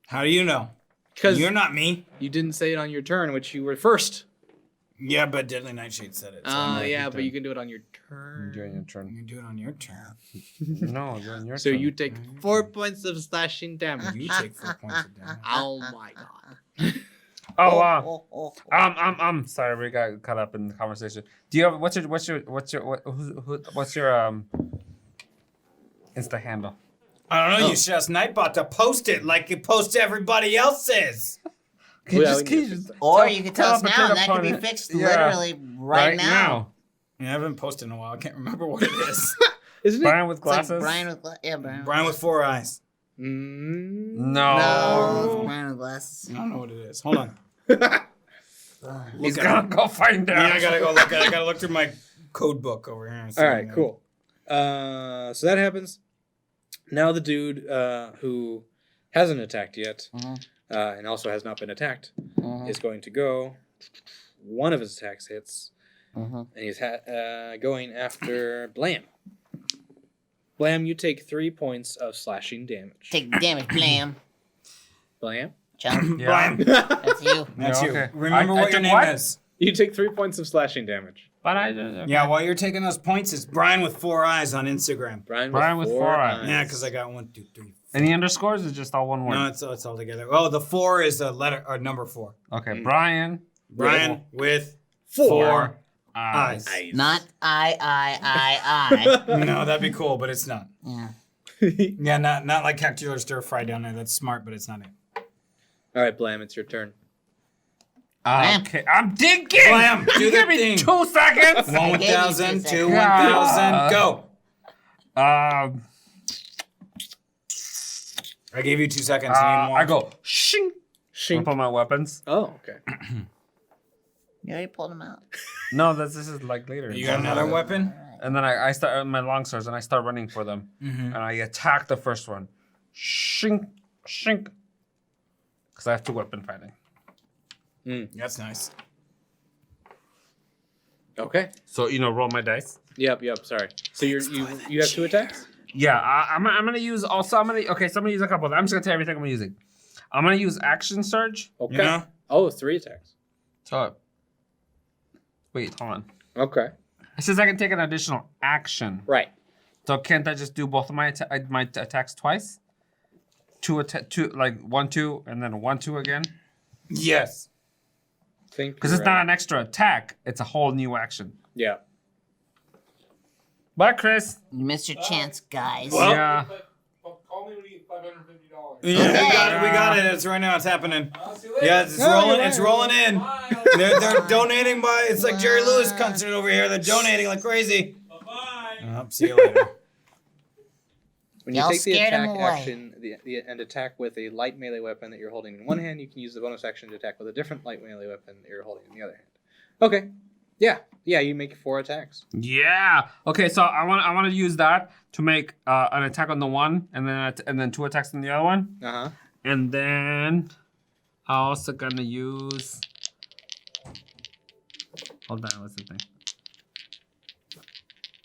How do you know? Because You're not me. you didn't say it on your turn, which you were first. Yeah, but Deadly Nightshade said it. So I'm gonna Yeah, keep but doing you can do it on your turn. During your it. turn. You can do it on your turn. No, during your So turn. you take 4 points of slashing damage. You take 4 points of damage. Oh my god. Oh wow. oh. I'm sorry, we got caught up in the conversation. Do you have what's your Insta handle? I don't know. You should ask Nightbot to post it like you post everybody else's. Can you Well, just, we can need you to just Or tell- you can tell us a now, potato and that could be opponent? fixed Yeah. literally right now. Yeah, I haven't posted in a while. I can't remember what it is. Isn't it? Brian with It's like glasses? Brian with Brian. Brian with 4 eyes. Mm, No. No, it's Brian with glasses. I don't know what it is. Hold on. He's Look at gonna go find out. Yeah, I gotta go look at it. I gotta look through my code book over here. And see All right, what- cool. So that happens. Now the dude who hasn't attacked yet and also has not been attacked is going to go. One of his attacks hits, and he's going after Blam. Blam, you take 3 points of slashing damage. Take damage, blam. Blam, John, Yeah. that's you. That's Yeah, you. okay. Remember I what your took name what? is. you take 3 points of slashing damage. But I Yeah, while you're taking those points, it's Brian with 4 eyes on Instagram. Brian with four eyes. Yeah, because I got 1, 2, 3. Any underscores is just all one word. No, it's all together. Oh, the 4 is a letter or number 4. Okay, Brian. Brian with 4 4 eyes. Not I. No, that'd be cool, but it's not. Yeah. Yeah, not like Cactular Stir Fry down there. That's smart, but it's not it. All right, Blam, it's your turn. Okay, I'm thinking. Blam, do You the give me thing. 2 seconds. 1,000, 2, Yeah. 1,000, go. I gave you 2 seconds. You need more. I go shing. Shink. Put my weapons. Oh, okay. You already pulled him out. No, this is like later. You got another weapon? And then I start my long swords and I start running for them. Mm-hmm. And I attack the first one. Shink, shink. Because I have 2 weapon fighting. That's nice. Okay. So, roll my dice. Yep. Sorry. So you have 2 attacks? Yeah, I'm gonna use also. So I'm gonna use a couple of them. I'm just gonna tell you everything I'm gonna using. I'm gonna use action surge. Okay. You know? Oh, 3 attacks. So, wait, hold on. Okay. It says I can take an additional action. Right. So can't I just do both of my attacks twice? 2, like 1, 2, and then 1, 2 again? Yes. Because it's not an extra attack; it's a whole new action. Yeah. Bye, Chris. You missed your chance, guys. Well- Yeah. Call me when you get $550. Yeah, Okay. we got it. It's right now. It's happening. See you later. Yeah, it's No, rolling. you're It's right. rolling in. Bye. They're donating by. It's like Jerry Lewis concert over here. They're donating like crazy. Bye-bye. See you later. When you Y'all take the scared him attack away. action and attack with a light melee weapon that you're holding in one hand, you can use the bonus action to attack with a different light melee weapon that you're holding in the other hand. Okay. Yeah. You make 4 attacks. Yeah. Okay, so I want to use that to make an attack on the one, and then 2 attacks on the other one, Uh-huh. and then I'm also gonna use. Hold on, what's the thing?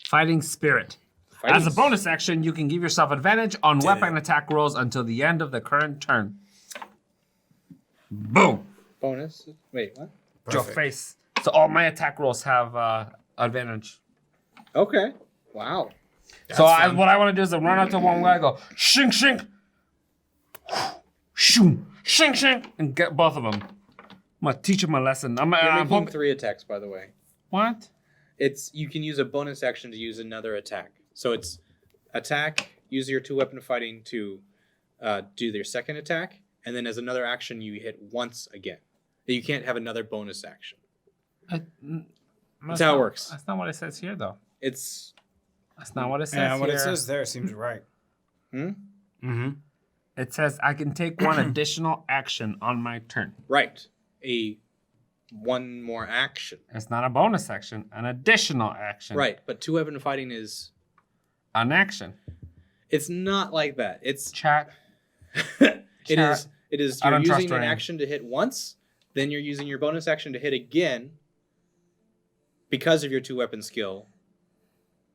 Fighting Spirit. As a bonus action, you can give yourself advantage on weapon attack rolls until the end of the current turn. Boom. Bonus. Wait, what? Your Perfect. face. So all my attack rolls have advantage. Okay. Wow. So what I want to do is I run up to one guy, go shink shink, shoom shink shink, and get both of them. I'm gonna teach him a lesson. You're I'm making 3 attacks, by the way. what? You can use a bonus action to use another attack. So it's attack, use your 2 weapon fighting to do their second attack, and then as another action you hit once again. You can't have another bonus action. That's how it works. That's not what it says here, though. It's That's not what it says Yeah, what here. it says there seems right. Mm-hmm. It says I can take one additional action on my turn. right. One more action. It's not a bonus action, an additional action. Right, but 2 weapon fighting is An action. it's not like that. It's Chat. it Chat. is I you're don't trust using an Ryan. action to hit once, then you're using your bonus action to hit again because of your 2 weapon skill.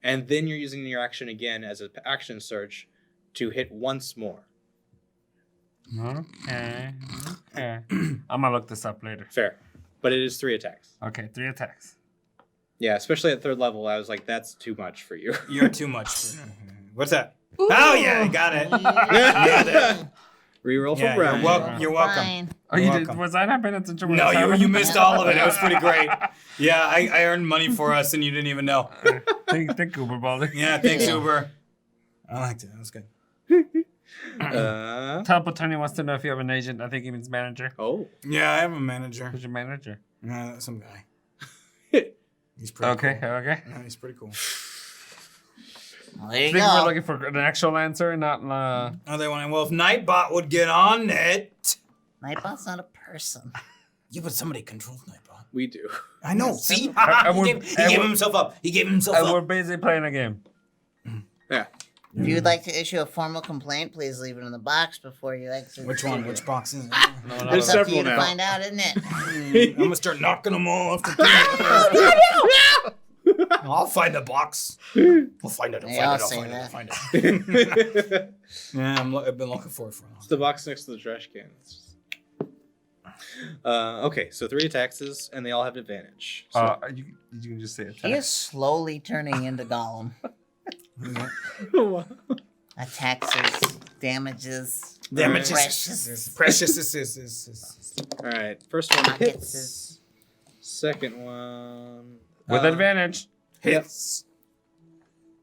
And then you're using your action again as an action surge to hit once more. Okay. Okay. I'm gonna look this up later. Fair. But it is 3 attacks. Okay, 3 attacks. Yeah, especially at 3rd level, I was like, that's too much for you. You're too much. What's that? Oh yeah, you got it. You got it. Reroll for Yeah, Brian. you're welcome. Fine. Oh, You're you did? welcome. Was I not paying attention? when No, it was you happening? missed all of it. It was pretty great. Yeah, I earned money for us and you didn't even know. Thank Uber Baldy. Yeah, thanks, Uber. I liked it. That was good. Tony wants to know if you have an agent. I think he means manager. Oh. Yeah, I have a manager. Who's your manager? Some guy. He's pretty Okay, cool. okay. Yeah, he's pretty cool. Well, there I you think we're go. looking for an actual answer, not Oh, they want. Well, if Nightbot would get on it. Nightbot's not a person. Yeah, but somebody controls Nightbot. We do. I know. See, I he would- gave I would- himself up. He gave himself and we're up. busy playing a game. Yeah. If you would like to issue a formal complaint, please leave it in the box before you exit. Which one? Which box is it? There's It's up to several you to now. find out, isn't it? I'm gonna start knocking them all off the thing. I'll find the box. We'll find it. I'll They find all it. I'll say find it. that. I'll find it. Yeah, I've been looking for it for a long It's the box next to the trash can. Okay, so 3 attacks, and they all have advantage. So, You can just say it. He is slowly turning into Gollum. Attacks, damages, Damages. Precious. all right, first one Pockets hits. is- Second one With advantage. Hits.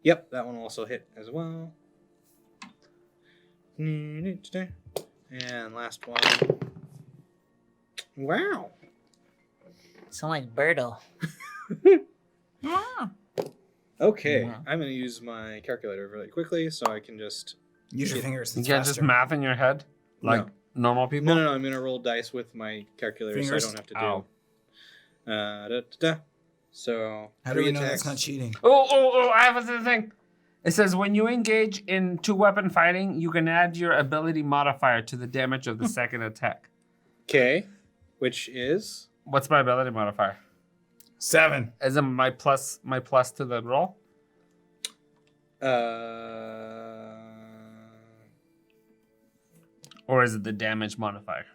Yep, that one will also hit as well. And last one. Wow. Sound like Birdo. Okay, Wow. I'm going to use my calculator really quickly so I can just. Use your fingers. You It's can't faster. just math in your head like normal people. No, I'm going to roll dice with my calculator Fingers? so I don't have to do. Ow. So, How do 3 we know attacks. that's not cheating? Oh, I have a thing. It says when you engage in 2-weapon fighting, you can add your ability modifier to the damage of the second attack. Okay, which is. What's my ability modifier? 7. Is it my plus to the roll? Or is it the damage modifier?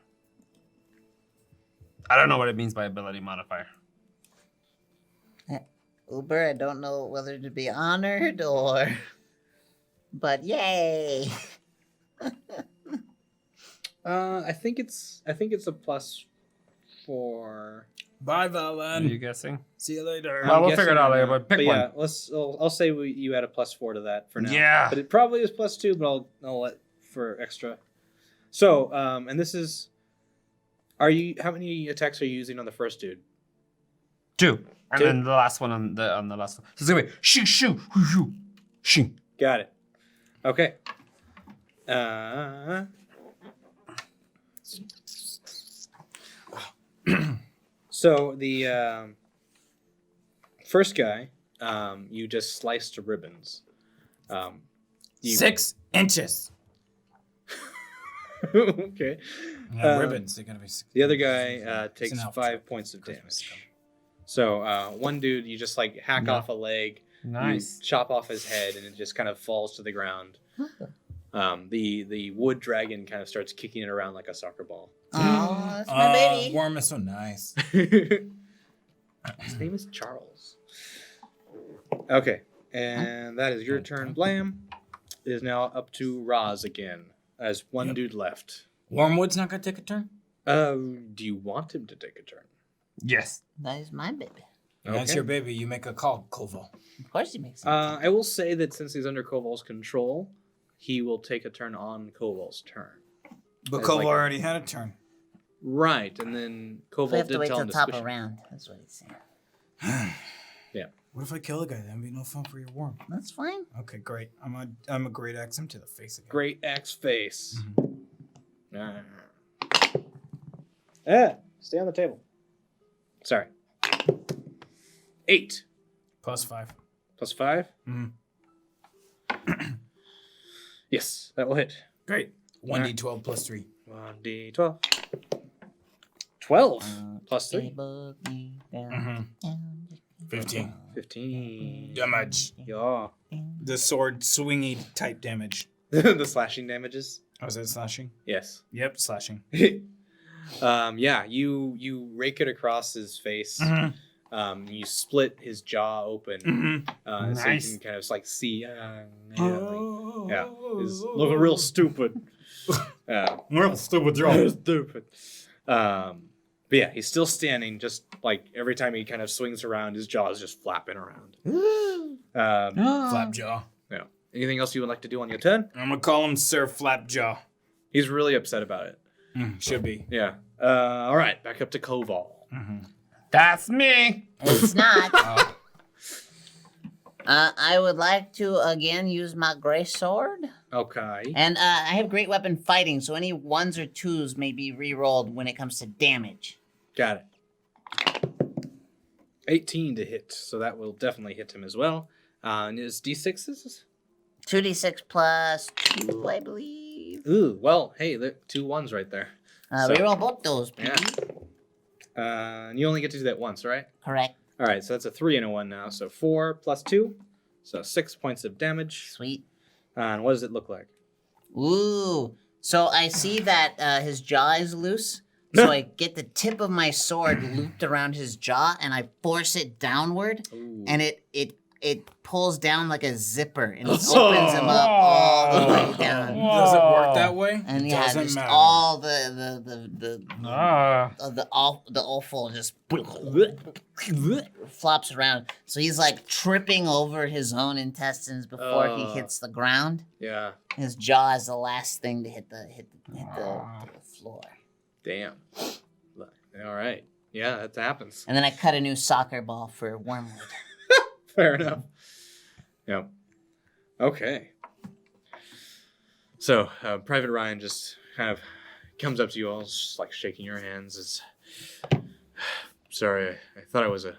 I don't know what it means by ability modifier. Uber, I don't know whether to be honored or. But yay! I think it's a +4. Bye, Are Valen. you guessing? See you later. Well, I'm we'll figure it guessing out later, no. but pick yeah, one. I'll say you add a +4 to that for now. Yeah. But it probably is +2, but I'll let for extra. So, and this is. How many attacks are you using on the first dude? 2. And 2. then the last one on the last one. So it's gonna be shoo shoo hoo shoo shing. Got it. Okay. So the first guy, you just sliced to ribbons. You- 6 inches. Okay. Yeah, ribbons. They're gonna be. The other guy takes an elf 5 trick. points of Christmas damage. trick. So one dude, you just like hack No. off a leg, Nice. you chop off his head, and it just kind of falls to the ground. The wood dragon kind of starts kicking it around like a soccer ball. Oh, that's my baby. Worm is so nice. His name is Charles. Okay, and that is your turn, Blam. It is now up to Roz again, as one Yep. dude left. Wormwood's not gonna take a turn. Do you want him to take a turn? Yes. That is my baby. That's Okay. your baby. You make a call, Koval. Of course he makes it. I will say that since he's under Koval's control, he will take a turn on Koval's turn. But As Koval like- already had a turn. Right, and then we Koval have to did wait tell till him the to top squish him. around. That's what he's saying. What if I kill a guy? That'd be no fun for your worm. That's fine. Okay, great. I'm a great axe him to the face again. Great axe face. Mhm. Stay on the table. Sorry. 8 +5. plus 5. Mhm. Yes, that will hit. Great. 1d12 +3. 1d12. 12 plus 3. Book me down, Mhm. down, 15. 15. Damage. Yeah. The sword swingy type damage. The slashing damages. Oh, is that slashing? Yes. Yep, slashing. Yeah, you rake it across his face. You split his jaw open, so you Nice. can kind of like see. Yeah, he's looking real stupid. Real stupid draw. Stupid. But yeah, he's still standing. Just like every time he kind of swings around, his jaw is just flapping around. Flapjaw. Yeah. Anything else you would like to do on your turn? I'm gonna call him Sir Flapjaw. He's really upset about it. Should be. Yeah. All right. Back up to Koval. That's me. It's not. I would like to again use my gray sword. Okay. And I have great weapon fighting, so any 1s or 2s may be re-rolled when it comes to damage. Got it. 18 to hit, so that will definitely hit him as well. And his D6s? 2d6 plus 2, I believe. Ooh, well, hey, 2 1s right there. So- Reroll both those, Yeah. please. And you only get to do that once, right? Correct. All right, so that's a 3 and a 1 now. So 4 plus 2, so 6 points of damage. Sweet. And what does it look like? Ooh. So I see that his jaw is loose. So I get the tip of my sword looped around his jaw, and I force it downward, Ooh. and it pulls down like a zipper, and it opens him up all the way down. Does it work that way? And It yeah, doesn't just matter. all the offal just flops around. So he's like tripping over his own intestines before he hits the ground. Yeah, His jaw is the last thing to hit the floor. damn. All right. Yeah, that happens. And then I cut a new soccer ball for Wormwood. Fair enough. Yeah. Okay. So, Private Ryan just kind of comes up to you all, just like shaking your hands. It's, sorry, I thought I was a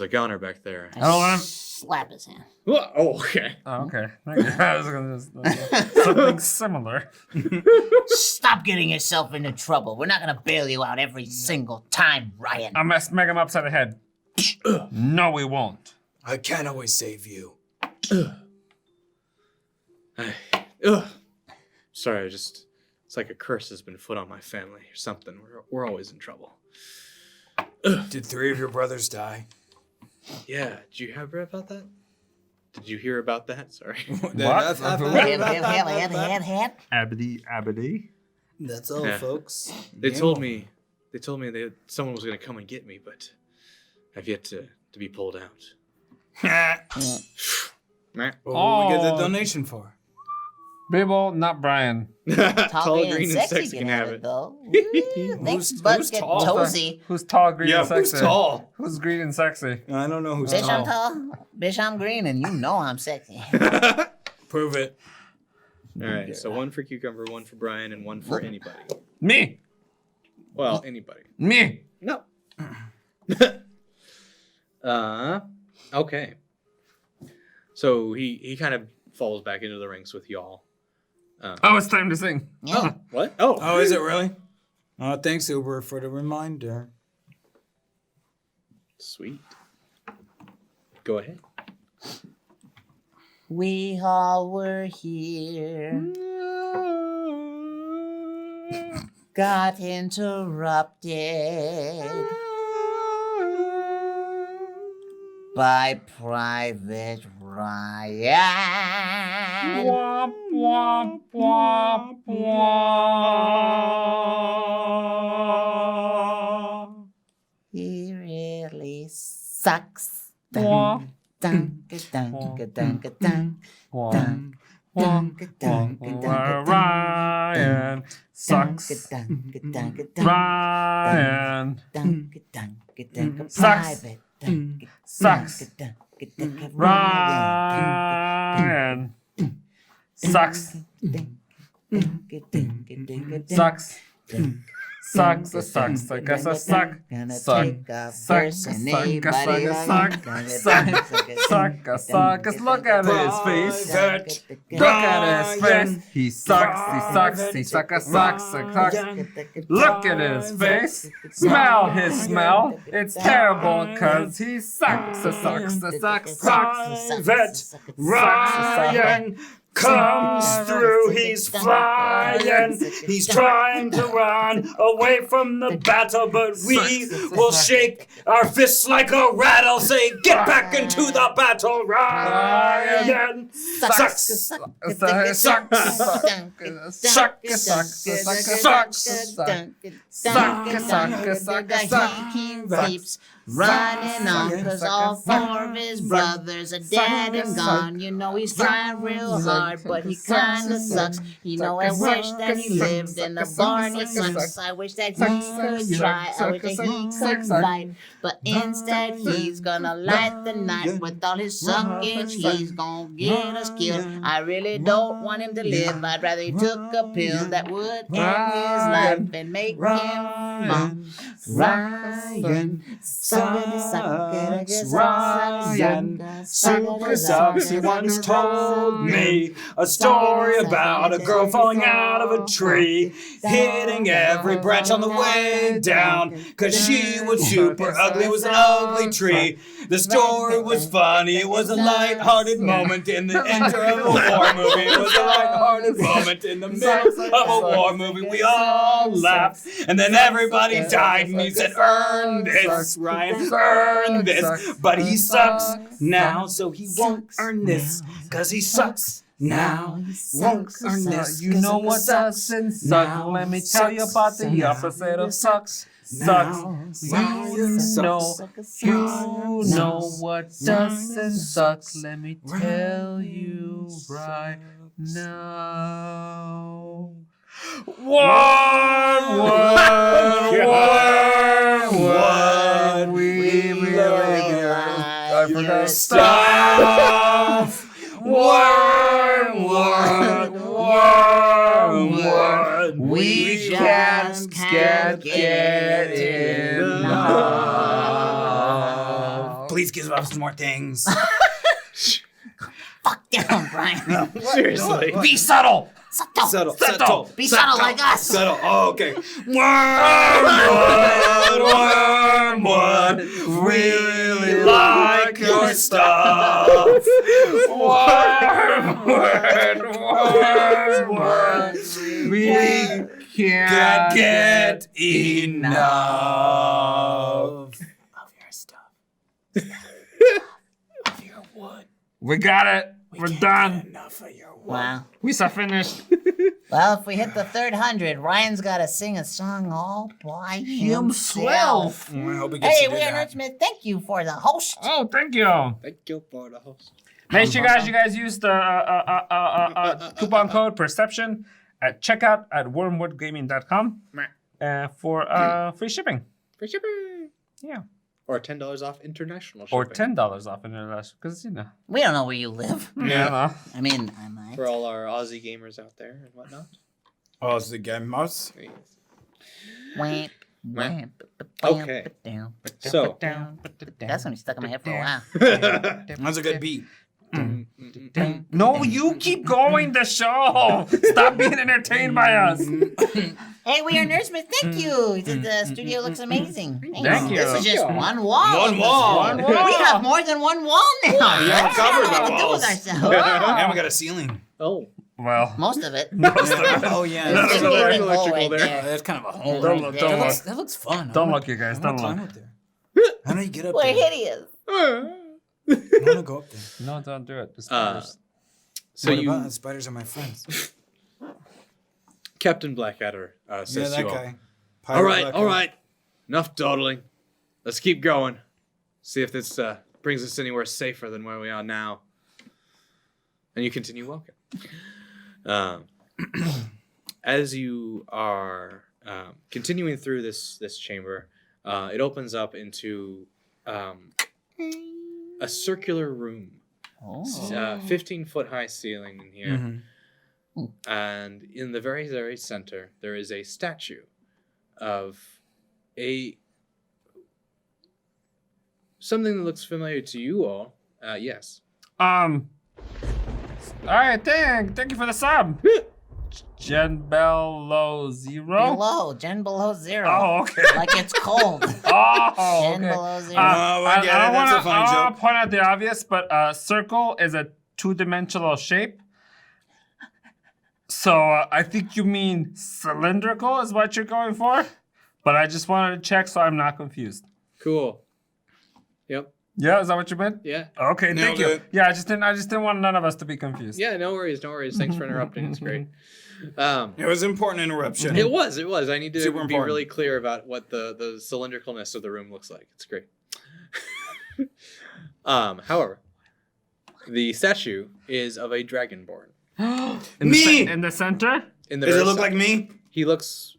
goner back there. I slap his hand. Whoa, oh, okay. Oh, okay. I was gonna something similar. Stop getting yourself into trouble. We're not gonna bail you out every single time, Ryan. I'm gonna smack him upside the head. No, we won't. I can't always save you. Sorry, it's like a curse has been put on my family or something. We're always in trouble. Did 3 of your brothers die? Yeah, did you hear about that? Did you hear about that? Sorry. That's Abity. That's all, Yeah. folks. They told me someone was gonna come and get me, but I've yet to be pulled out. Meh. What we get the Oh. donation for? Babel, not Brian. Tall, green, and sexy can have it, though. Woo, thanks, Who's butts get tall? toesy. Who's tall, green, and Who's sexy? tall? Who's green and sexy? I don't know who's Bitch, I'm tall. tall. Bitch, I'm green, and you know I'm sexy. Prove it. All right, so 1 for Cucumber, 1 for Brian, and 1 for anybody. Me. Well, anybody. Me. No. Okay. So he kind of falls back into the ranks with y'all. Oh, it's time to sing. Yeah. What? Oh. Oh, is it really? Thanks, Uber, for the reminder. Sweet. Go ahead. We all were here. Got interrupted by Private Ryan. Womp, womp, womp, womp. He really sucks. Womp, Dunk, dunk, dunk, dunk, womp, dunk, womp, dunk, womp. dunk, Ryan sucks. dunk, dunk, dunk, Ryan dunk, dunk, dunk, Sucks. private, dunk, sucks. dunk, dunk, Ryan sucks. Sucks. Sucks, sucks, I guess I suck. Gonna Suck, take a suck, verse and suck, anybody suck, like suck, it. Gonna suck, dunk, suck, suck, look at his face. Private Look at his face. He sucks, he sucks, he sucks, sucks. Look at his face. Smell his smell. It's terrible because he sucks, sucks, sucks, sucks. Private Ryan. comes through, he's flying. He's trying to run away from the battle, but we will shake our fists like a rattle, say, get back into the battle, Ryan. Sucks. He keeps running on, cause all four of his brothers are dead and gone. You know he's trying real hard, but he kinda sucks. You know, I wish that he lived in the barn. He sucks. I wish that he could try. I wish that he could fight, but instead he's gonna light the night with all his suckage. He's gonna get us killed. I really don't want him to live. I'd rather he took a pill that would end his life and make him Ryan. Ryan. Super sucks. He once told me a story about a girl falling out of a tree, hitting every branch on the way down, cause she was super ugly, was an ugly tree. The story was funny, it was a light-hearted moment in the intro of a war movie. It was a light-hearted moment in the middle of a war movie. We all laughed, and then everybody died, and he said, earn this, Ryan, earn this. But he sucks now, so he won't earn this, cause he sucks now. Won't earn this. You know what doesn't suck? Let me tell you about the opposite of sucks. Sucks. You know what doesn't suck. Let me tell you right now. What we really I forgot Stuff. We just can't get enough. Please give us some more things. Fuck down, Brian. Seriously. Be subtle. Subtle. Subtle. Be subtle like us. Subtle. Oh, okay. Wormwood. We really like your stuff. Wormwood. We can't get enough of your stuff. Of your wood. We got it. We're done. Enough of your wood. Wow. We are finished. Well, if we hit the 300, Ryan's got to sing a song all by himself. I hope he gets Hey, to do we are that. Nerdsmith. Thank you for the host. Oh, thank you. Thank you for the host. Make sure you guys use the coupon code Perception at checkout at wormwoodgaming.com for free shipping. Free shipping. Yeah. Or $10 off international shipping. Or $10 off international, because, you know. We don't know where you live. Yeah. I mean, I might. For all our Aussie gamers out there and whatnot. Oh, it's the game mouse. Wamp, wamp, Okay. So. That's gonna be stuck in my head for a while. That's a good beat. No, you keep going the show. Stop being entertained by us. Hey, we are Nerdsmith. Thank you. The studio looks amazing. Thank you. This is just one wall. One wall. One wall. We have more than one wall now. Yeah, I don't know covered what the to do with walls. ourselves. And we got a ceiling. Oh. Well, Most of it. Oh yeah. There's That's a a gaping very hole electrical right there. there. That's kind of a hole. Don't right look, there. don't That look. looks- That looks fun. Don't look, you guys. I Don't wanna climb look. up there. How do you get up We're there? hideous. I want to go up there. No, don't do it. The spiders. So What you, about the spiders are my friends? Captain Blackadder, says Yeah, to that you all. guy. All right, all right. Enough dawdling. Let's keep going. See if this brings us anywhere safer than where we are now. And you continue walking. As you are continuing through this chamber, it opens up into a circular room. Oh. 15-foot high ceiling in here. Mhm. And in the very, very center, there is a statue of something that looks familiar to you all. Yes. All right, thank you for the sub. Jen Bello Zero. Below, Jen below zero. Oh, okay. Like it's cold. Oh, Jen okay. below zero. I get it. That's a funny I joke. want to point out the obvious, but circle is a two-dimensional shape. So I think you mean cylindrical is what you're going for, but I just wanted to check so I'm not confused. Cool. Yep. Yeah, is that what you meant? Yeah. Okay, thank Nailed you. it. Yeah, I just didn't want none of us to be confused. Yeah, no worries, no worries. Thanks for interrupting. It's great. It was an important interruption. It was. I need to Super be important. really clear about what the cylindricalness of the room looks like. It's great. However, the statue is of a dragonborn. In Me! in the center? In the Does it very look like me? He looks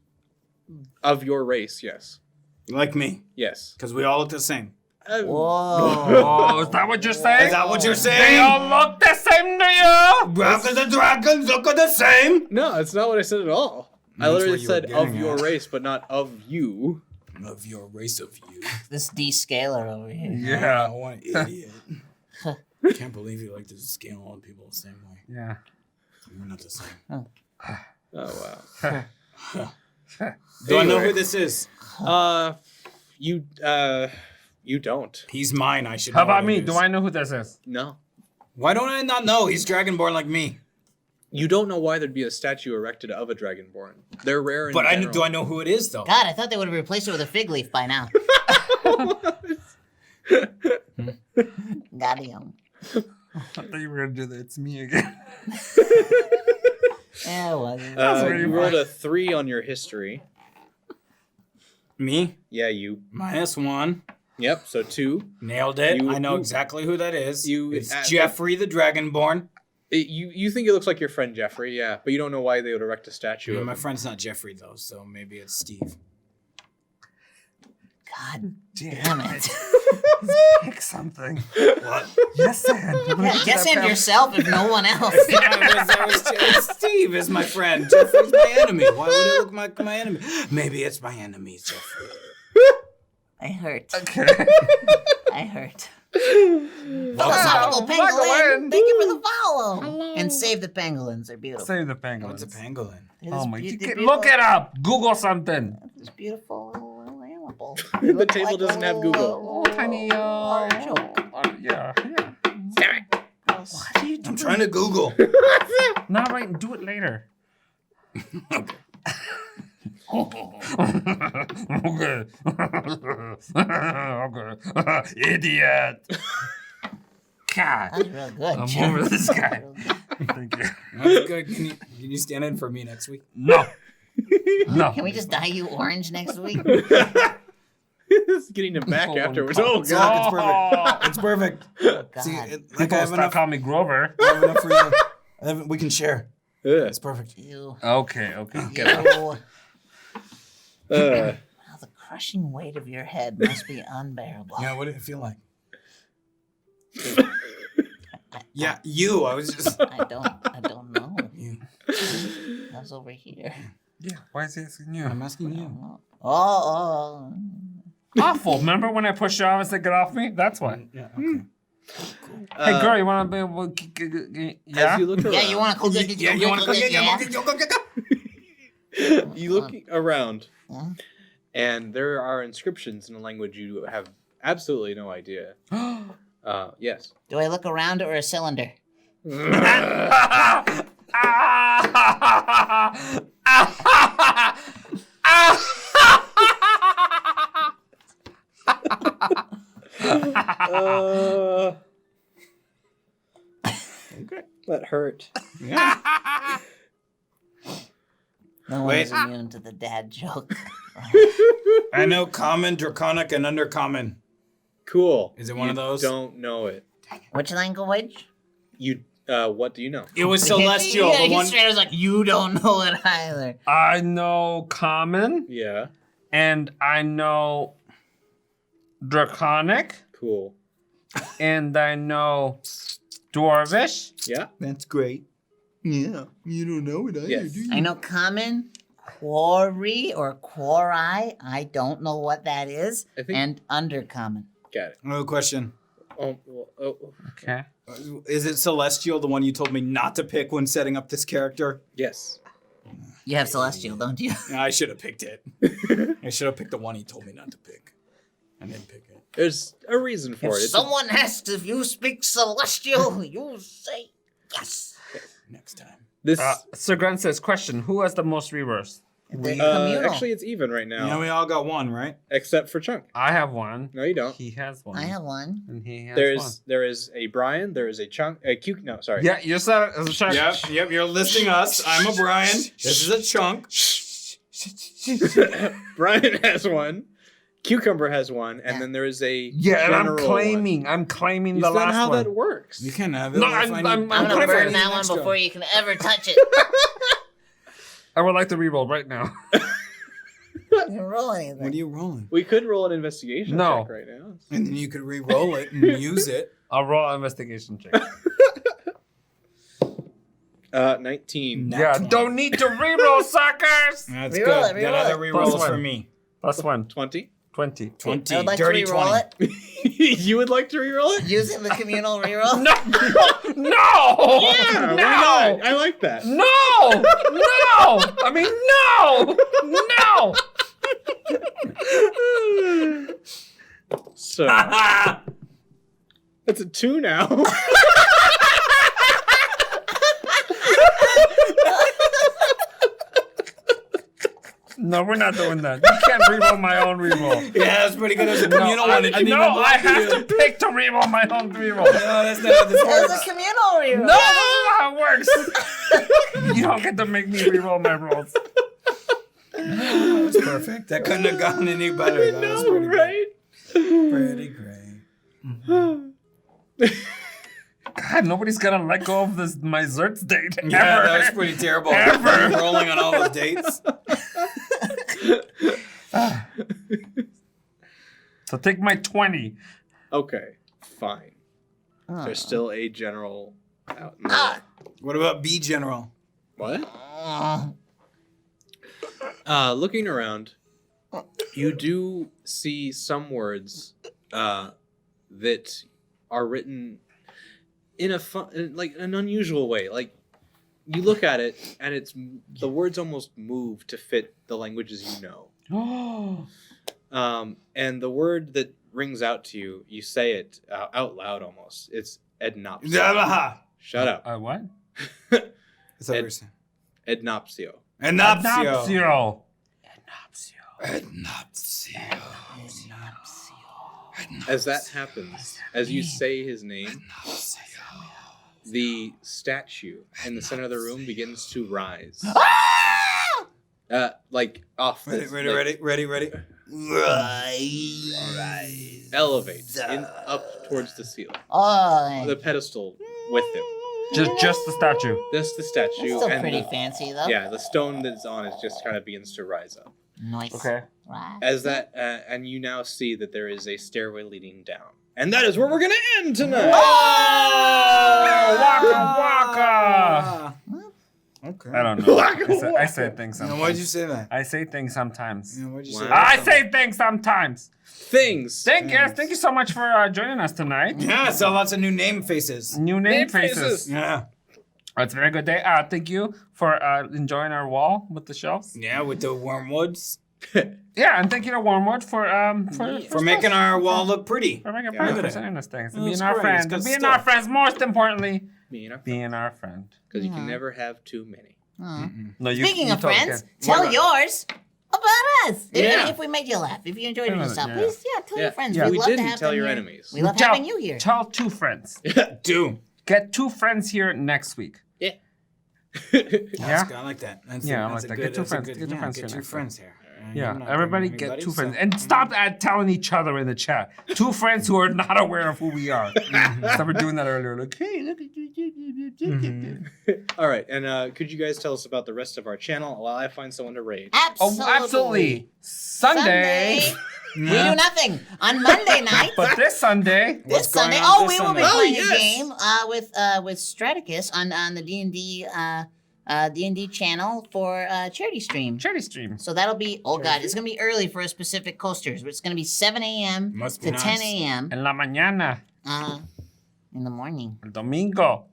of your race. Yes. Like me. Yes. Because we all look the same. Whoa. Oh, is that what you're saying? Is that what you're They saying? all look the same to you? Because the dragons look the same. No, that's not what I said at all. I That's literally what you were said of getting your at. race, but not of you. Of your race of you. This descaler over here. Yeah. Oh, what an idiot. Can't believe you like to scale all people the same way. Yeah. We're not the same. Oh wow. Do I know Anyway. who this is? You don't. He's mine. I should How know about who me? it Do is. I know who this is? No. Why don't I not know? He's dragonborn like me. You don't know why there'd be a statue erected of a dragonborn. They're rare in But general. do I know who it is though? God, I thought they would have replaced it with a fig leaf by now. Got him. I thought you were gonna do that. It's me again. Yeah, it was. pretty You rolled a 3 on your history. Me? Yeah, you. -1. Yep. So 2. Nailed it. You- I know you- exactly who that is. you- It's Jeffrey the Dragonborn. You think it looks like your friend Jeffrey, yeah, but you don't know why they would erect a statue. Yeah, of my him. friend's not Jeffrey though, so maybe it's Steve. God damn it. Pick something. What? Yes, Sam. Yeah, just him yourself if no one else. Steve is my friend. Jeffrey's my enemy. Why would it look like my enemy? Maybe it's my enemy, Jeffrey. I hurt. Okay. I hurt. Philosophical Wow, pangolin. pangolin. Thank you for the follow. And save the pangolins. They're beautiful. Save the pangolins. What's a pangolin? They're Oh this my! they're Look beautiful- it up. Google something. This beautiful little animal. The table doesn't have Google. Tiny. Yeah. What are you I'm trying to Google. Not right. Do it later. Okay. Okay. Idiot. God. That's real good. I'm Jim. over this guy. Thank you. That's good. Can you stand in for me next week? No. No. Can we just dye you orange next week? It's getting him back afterwards. Oh Look, god. it's perfect. It's perfect. God. See, like I People have stop enough, calling me Grover. I have enough for you. We can share. Ugh. It's perfect. Ew. Okay. Get out. Ew. Uh, Wow, the crushing weight of your head must be unbearable. Yeah, what did it feel like? Yeah, you. I was just. I don't know. You. I was over here. Yeah. Why is he asking you? I'm asking you. Oh. Awful. Remember when I pushed you off and said get off me? That's why. Yeah. Okay. Hey girl, you want to be able? Yeah. As you look around, Yeah, you want to cook it? Yeah, you want to go? you look around, Yeah. and there are inscriptions in a language you have absolutely no idea. Yes. Do I look around or a cylinder? Okay. That hurt. No one Wait. is immune to the dad joke. I know common, draconic, and undercommon. Cool. Is it one You of those? Don't know it. Which language? You. What do you know? It was celestial. Yeah, The he one. straight was like, you don't know it either. I know common Yeah. and I know draconic Cool. and I know dwarvish. Yeah. That's great. Yeah, you don't know it either, Yes. do you? I know common, quarry or quarry. I don't know what that is. I think- And undercommon. Got it. Another question. Oh. Well, oh. Okay. Is it celestial, the one you told me not to pick when setting up this character? Yes. You have celestial, don't you? Yeah, I should have picked it. I should have picked the one he told me not to pick. I didn't pick it. There's a reason for If it. It's someone asks if you speak celestial, you say yes. Next time. This Sir Grant says, question, who has the most reverse? The communal. actually it's even right now, You know, we all got one, right? except for Chunk. I have one. No, you don't. He has one. I have one. And he has There is a Brian. There is a Chunk. A Q. No, sorry. one. Yeah, you said it as a shark. Yep. You're listing us. I'm a Brian. This is a Chunk. Brian has one. Cucumber has one, and then there is a Yeah, and I'm general claiming one. the Is that last how one. that works? You can have it. No, if I'm I gonna need- I'm gonna claiming burn it. that one Let's go. before you can ever touch it. I would like to reroll right now. You can roll anything. What are you rolling? We could roll an investigation No. check right now. And then you could re-roll it and use it. I'll roll an investigation check. 19. Nat Yeah, 20. don't need to reroll, suckers! That's Reroll good. it, Got reroll other it. rerolls Plus for one. me. Plus one. 20. 20. 20. I would like Dirty to reroll 20. it You would like to reroll it? using the communal reroll. No! No! Yeah, why No! not? I like that. No! No! I mean, no! No! So it's a 2 now. No, we're not doing that. You can't reroll my own reroll. Yeah, that's pretty good as a communal one. It didn't even No, I belong to have you. to pick to reroll my own reroll. No, that's not how this It was works. a communal reroll. No, that's not how it works. You don't get to make me reroll my rolls. That's perfect. That couldn't have gone any better. That was pretty right? great. Pretty great. God, nobody's gonna let go of this my Zertz date. Yeah, ever. that was pretty terrible. Ever. Rolling on all those dates. So take my 20. Okay, fine. Oh. There's still a general out. in the Ah. What about B General? What? Oh. Looking around, you do see some words that are written in a like an unusual way. Like you look at it, and the words almost move to fit the languages you know. And the word that rings out to you, you say it out loud almost. It's Ednopsio. Yamaha. Shut up. What? That's what we're saying. Ednopsio. Ednopsio. As that happens, as you say his name, the statue in the center of the room begins to rise. Like off. this, like, Ready. Elevate up towards the ceiling. Oh. The pedestal with him. Just the statue. This the It's statue, still and pretty fancy though. yeah, the stone that's on it just kind of begins to rise up. Nice. Okay. Right. As that, and you now see that there is a stairway leading down, and that is where we're gonna end tonight. Oh, waka waka! Okay. I don't know. Waka I say things Now, sometimes. why'd you say that? I say things sometimes. Why'd you Wow. say I that? say things sometimes. Things. Thank you so much for joining us tonight. Yeah, I saw lots of new name faces. New name Name faces. faces. Yeah. It's a very good day. Thank you for enjoying our wall with the shelves. Yeah, with the wormwoods. Yeah, and thank you to Wormwood for making our wall look pretty. for making Yeah. fun Look of at us and us things. And That's being our great. friend. It's And good being stuff. our friends, most importantly, Because being our friend. you can never have too many. Oh. No, Speaking of totally friends, can. tell What- yours about us. Yeah. If we made you laugh, if you enjoyed Yeah. yourself, Yeah. please, tell your friends. Yeah. We'd We love to didn't have tell them your here. enemies. We love Tell- having you here. Tell 2 friends. Do. Get 2 friends here next week. Yeah. Yeah? I like that. That's Yeah, I that's like a that. good- Get two that's a friends. good- Get two yeah, friends Get here two next friends here. Yeah, I'm not everybody bringing get anybody, 2 friends. so- And stop telling each other in the chat. 2 friends who are not aware of who we are. So we're doing that earlier. Like, hey, look at you. All right, and could you guys tell us about the rest of our channel while I find someone to raid? Absolutely. Oh, absolutely. Sunday. We do nothing on Monday night. But this Sunday, This going Sunday, on we this will be Sunday? playing Oh, a game with Straticus on the D&D channel for charity stream. charity stream. So that'll be it's gonna be early for a specific coasters, but it's gonna be 7 a.m. Must to be 10 nice. a.m. En la mañana. In the morning, El domingo.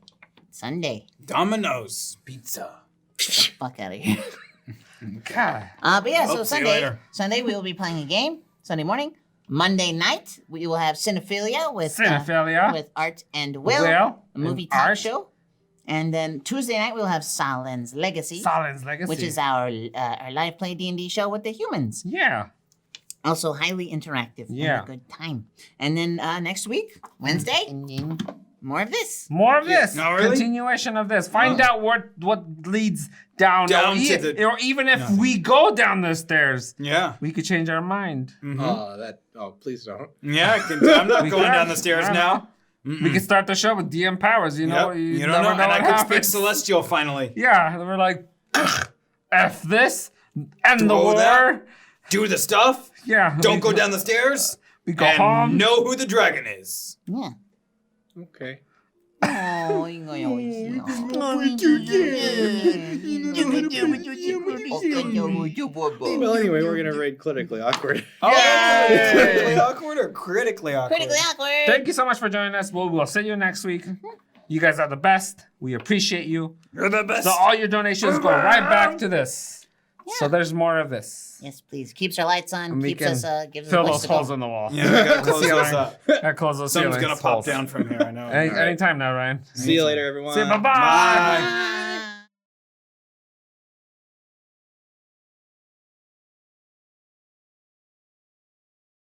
Sunday. Domino's Pizza. Fuck out of here. God. But yeah, so see you Sunday, later. Sunday we will be playing a game. Sunday morning, Monday night we will have Cinephilia with Cinephilia. with Art and Will, Will a movie and talk Art. show. And then Tuesday night we'll have Salen's Legacy, Salen's Legacy. which is our live play D&D show with the humans. Yeah. Also highly interactive Yeah. and a good time. And then next week, Wednesday, more of this. More of this. No, really? Continuation of this. Find out what leads down. Down or, to the- or even if we go down the stairs, Yeah. we could change our mind. Please don't. Yeah, I'm not We going can. down the stairs now. We could start the show with DM powers. You know, Yep. you You never don't know. And what I could speak happens. Celestial finally. Yeah, and we're like, F this, end the Do war. that. Do the stuff. Yeah. Don't go down the stairs. We go and home. know who the dragon is. Yeah. Okay. Oh, you Well, anyway, we're gonna raid Critically Awkward. Oh, critically awkward or critically awkward? Critically awkward. Thank you so much for joining us. We'll see you next week. You guys are the best. We appreciate you. You're the best. So all your donations go right back to this. So there's more of this. Yes, please. Keeps our lights on. And we Keeps can us. Gives Fill us a place those to go. holes in the wall. Yeah, we gotta close ceiling. this up. That close those Something's ceilings. gonna pop holes. down from here. I know. Anytime now, Ryan. See you later, everyone. Say bye-bye. Bye. Bye.